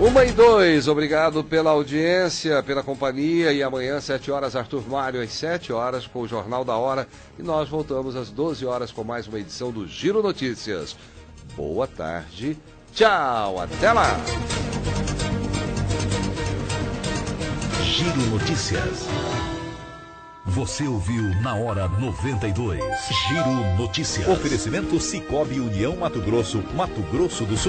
Speaker 2: Uma e 2, obrigado pela audiência, pela companhia, e amanhã, 7 horas, Arthur Mário, às 7 horas, com o Jornal da Hora, e nós voltamos às 12 horas com mais uma edição do Giro Notícias. Boa tarde, tchau, até lá!
Speaker 1: Giro Notícias. Você ouviu na hora 92. Giro Notícias. Oferecimento Sicoob União Mato Grosso do Sul.